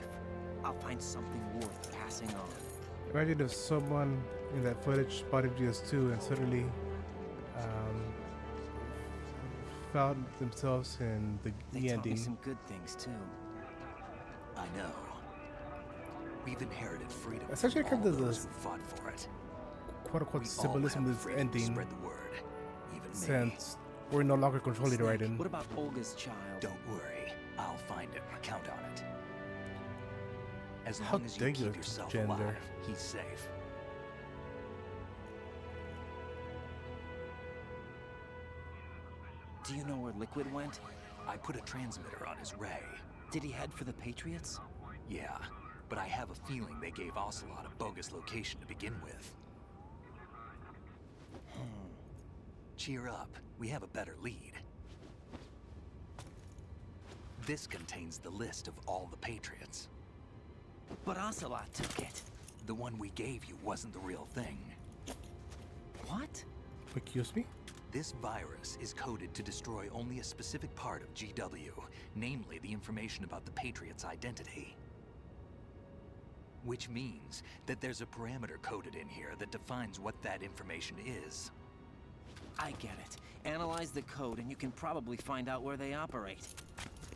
I'll find something worth passing on. Imagine if someone in that footage spotted MGS2 and suddenly found themselves in the They taught me ending. some good things too. I know. We've inherited freedom Essentially, from kind all of those the who fought for it. quote-unquote We all symbolism have of this freedom to ending, spread the word, even me. since we're no longer controlling Snake, Raiden. what about Olga's child? Don't worry, I'll find him. Count on it. As How long as dare you you keep yourself gender. alive, he's safe. Do you know where Liquid went? I put a transmitter on his ray. Did he head for the Patriots? Yeah, but I have a feeling they gave Ocelot a bogus location to begin with. Cheer up, we have a better lead. This contains the list of all the Patriots. But Ocelot took it. The one we gave you wasn't the real thing. What? Excuse me? This virus is coded to destroy only a specific part of GW, namely the information about the Patriots' identity. Which means that there's a parameter coded in here that defines what that information is. I get it. Analyze the code and you can probably find out where they operate.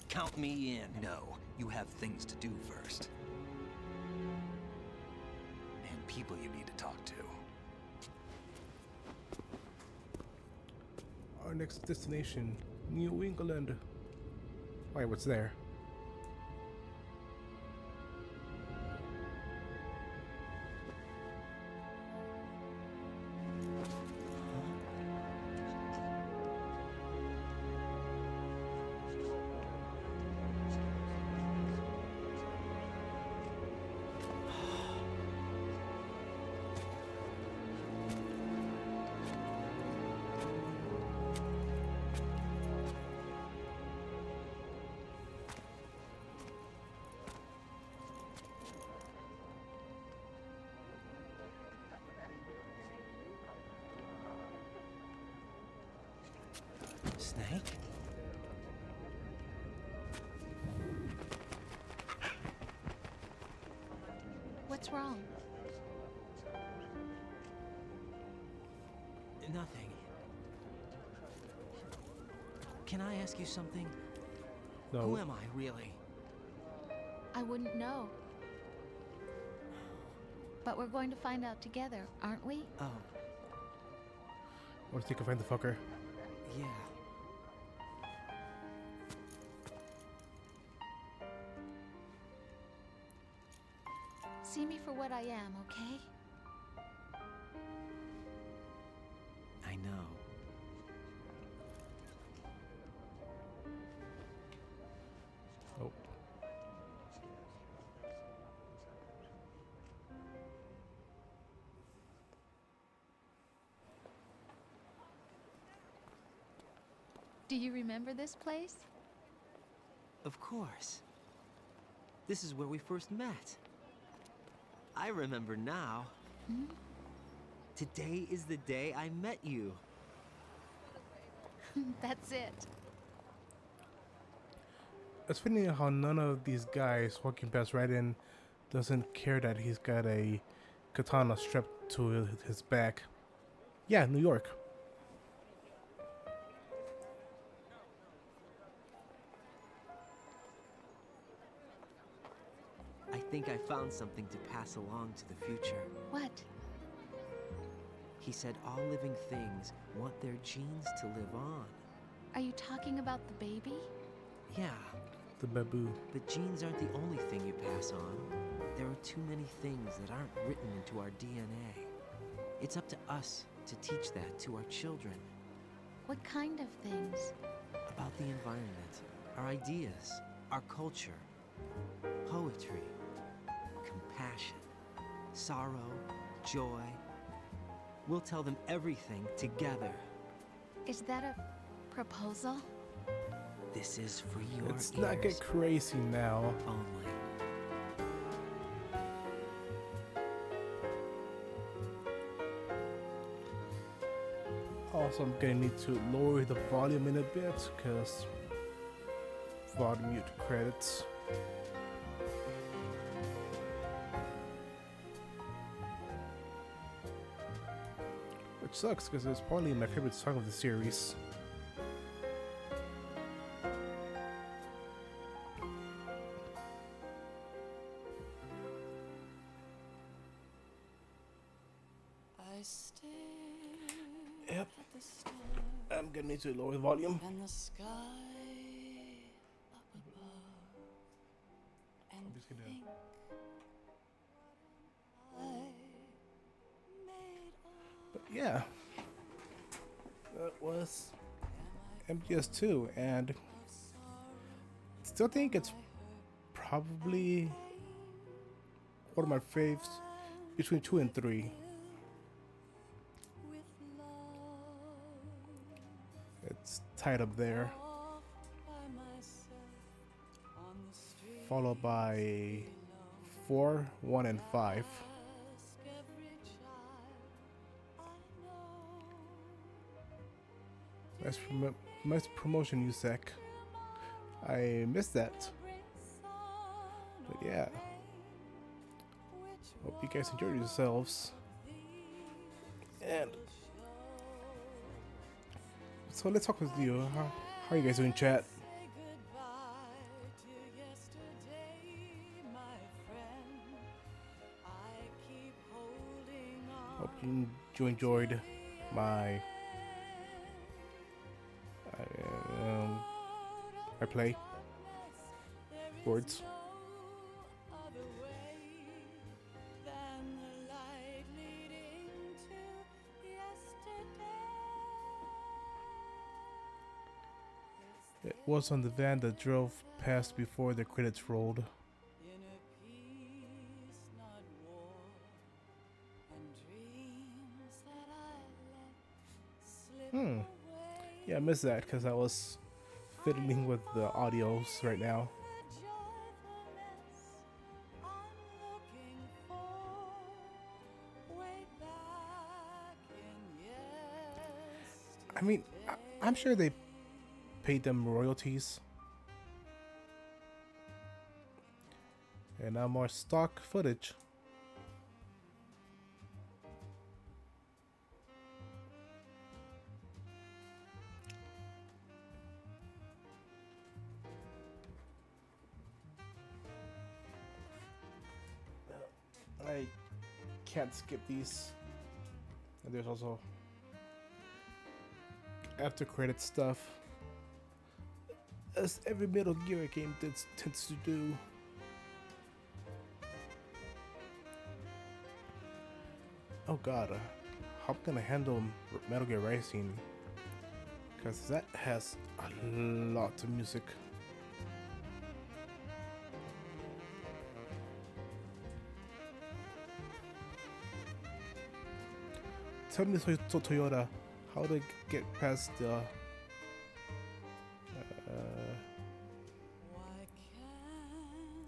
Count me in. No, you have things to do first. And people you need to talk to. Our next destination, New England. Wait, what's there? Snake? What's wrong? Nothing. Can I ask you something? No. Who am I, really? I wouldn't know. But we're going to find out together, aren't we? Oh, Or think I find the fucker. yeah. See me for what I am, okay? I know. Oh. Do you remember this place? Of course. This is where we first met. I remember now. Hmm? Today is the day I met you. That's it. It's funny how none of these guys walking past Raiden doesn't care that he's got a katana strapped to his back. Yeah, New York. I think I found something to pass along to the future. What? He said all living things want their genes to live on. Are you talking about the baby? Yeah, The babu. but genes aren't the only thing you pass on. There are too many things that aren't written into our DNA. It's up to us to teach that to our children. What kind of things? About the environment, our ideas, our culture, poetry, compassion, sorrow, joy. We'll tell them everything together. Is that a proposal? This is for your Let's ears not get crazy now. only. Also, I'm gonna need to lower the volume in a bit because volume mute credits. Which sucks because it's probably my favorite song of the series. Yep. I'm gonna need to lower the volume. And the sky up above, and I'm just gonna. think But yeah, that was MGS2, and still think it's probably one of my faves between 2 and 3. It's tied up there, followed by 4, 1, and 5. Nice promotion, USEC. I missed that. But yeah. Hope you guys enjoyed yourselves. And so let's talk with you. How are you guys doing, chat? Hope you enjoyed my I play words. It was on the van that drove past before the credits rolled. Yeah, I missed that because I was fiddling with the audios right now. I mean, I'm sure they paid them royalties. And now more stock footage. can't skip these. And there's also after credit stuff, as every Metal Gear game tends to do. Oh god, how I'm gonna handle Metal Gear Rising, because that has a lot of music. Tell me, Toyota, how to get past the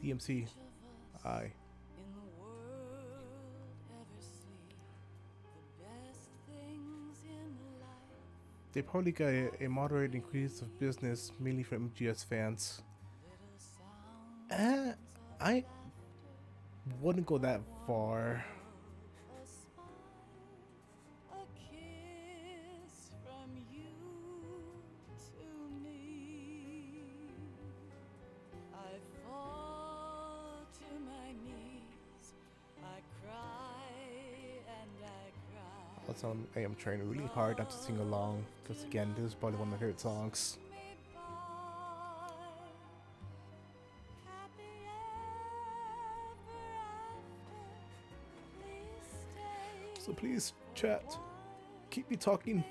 DMC. I. They probably got a moderate increase of business, mainly from MGS fans. I wouldn't go that far. Also, I am trying really hard not to sing along, because again, this is probably one of my favorite songs. So please, chat, keep me talking.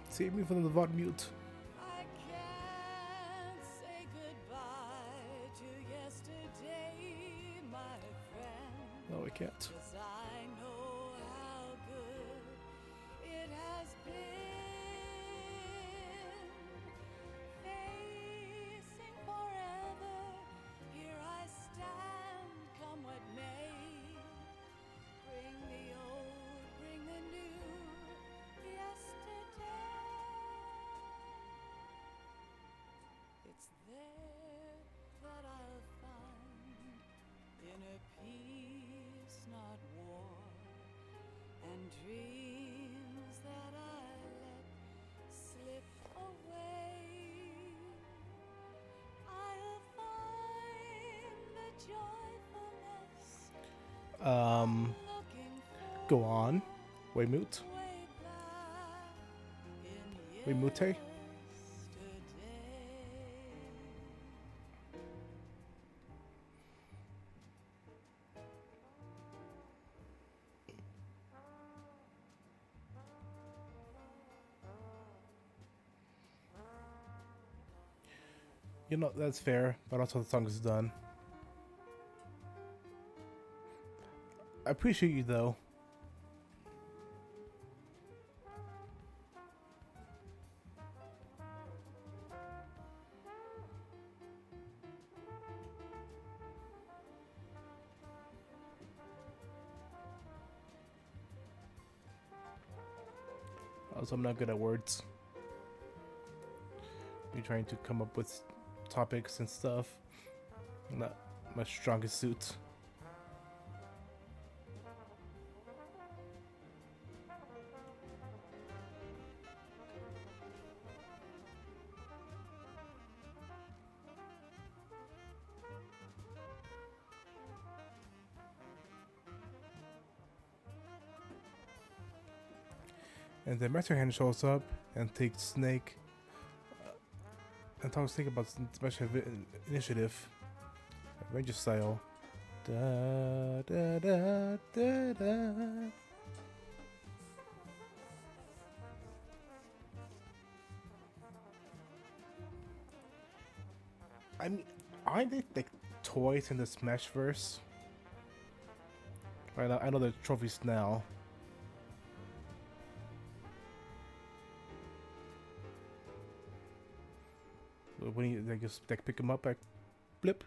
Save me from the VOD mute. No, I can't. Go on. Weymute. Weymute. You know, that's fair, but also the song is done. I appreciate you though. Also, I'm not good at words. You're trying to come up with topics and stuff. Not my strongest suit. And then Master Hand shows up and takes Snake and talks Snake about special initiative, Ranger style. Da, da, da, da, da. I mean, aren't they like toys in the Smashverse? Right now, I know they're trophies now. When you, they just like pick them up, like blip.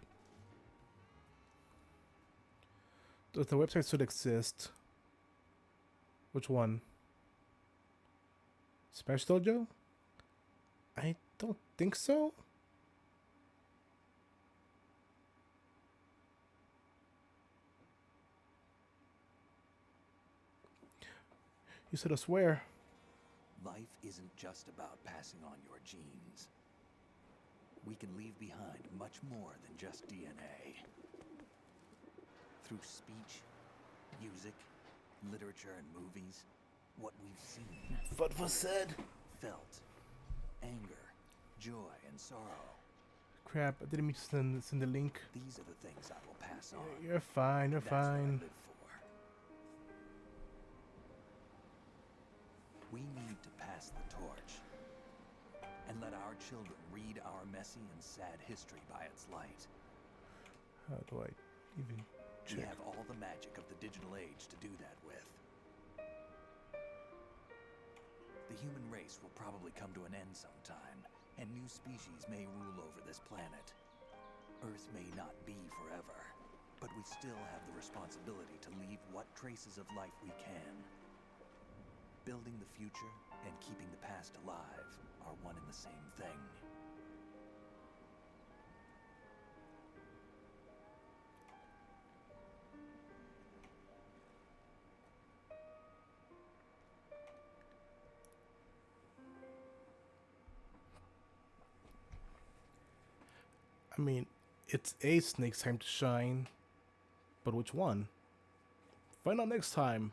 Does the website still exist? Which one? Smash Dojo? I don't think so. You said I swear. Life isn't just about passing on your genes. we can leave behind much more than just DNA. Through speech, music, literature, and movies, what we've seen, what was said, felt, anger, joy, and sorrow. Crap, I didn't mean to send the link. These are the things I will pass on. You're fine, you're That's what I fine. live for. We need to pass the torch and let our children read our messy and sad history by its light. How do I even check? We have all the magic of the digital age to do that with. The human race will probably come to an end sometime, and new species may rule over this planet. Earth may not be forever, but we still have the responsibility to leave what traces of life we can. Building the future and keeping the past alive are one and the same thing. I mean, it's a Snake's time to shine, but which one? Find out next time.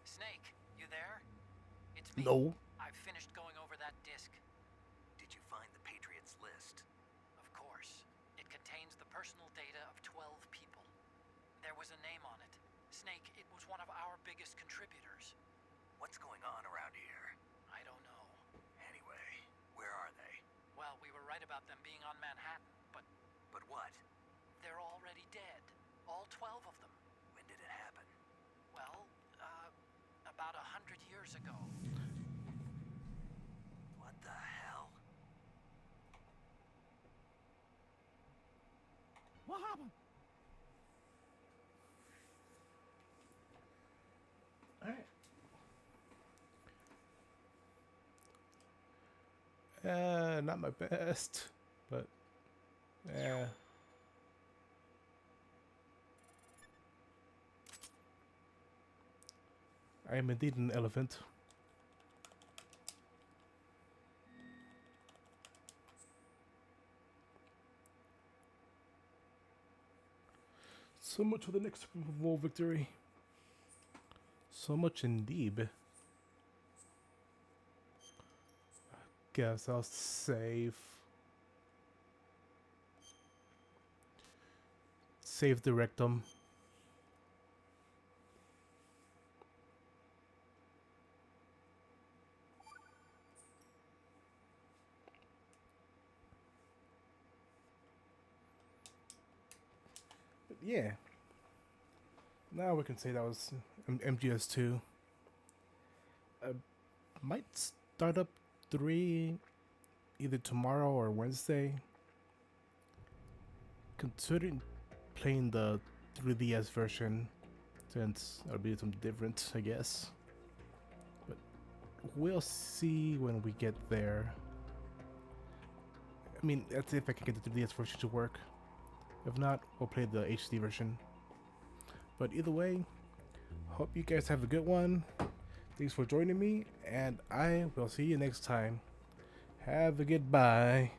Snake, you there? It's me. No. I've finished going over that disc. Did you find the Patriots list? Of course. It contains the personal data of 12 people. There was a name on it. Snake, it was one of our biggest contributors. What's going on around here? I don't know. Anyway, where are they? Well, we were right about them being on Manhattan, but... But what? They're already dead. All 12 of them. When did it happen? Well, about 100 years ago. What the hell? What happened? Alright. Not my best, but yeah. I am indeed an elephant. So much for the next Super Bowl victory. So much indeed. Guess I'll save. Save the rectum. But yeah. Now we can say that was MGS2. Might start up 3 either tomorrow or Wednesday. Considering playing the 3DS version, since it'll be something different, I guess. But we'll see when we get there. I mean, that's if I can get the 3DS version to work. If not, we'll play the HD version. But either way, hope you guys have a good one. Thanks for joining me, and I will see you next time. Have a good bye.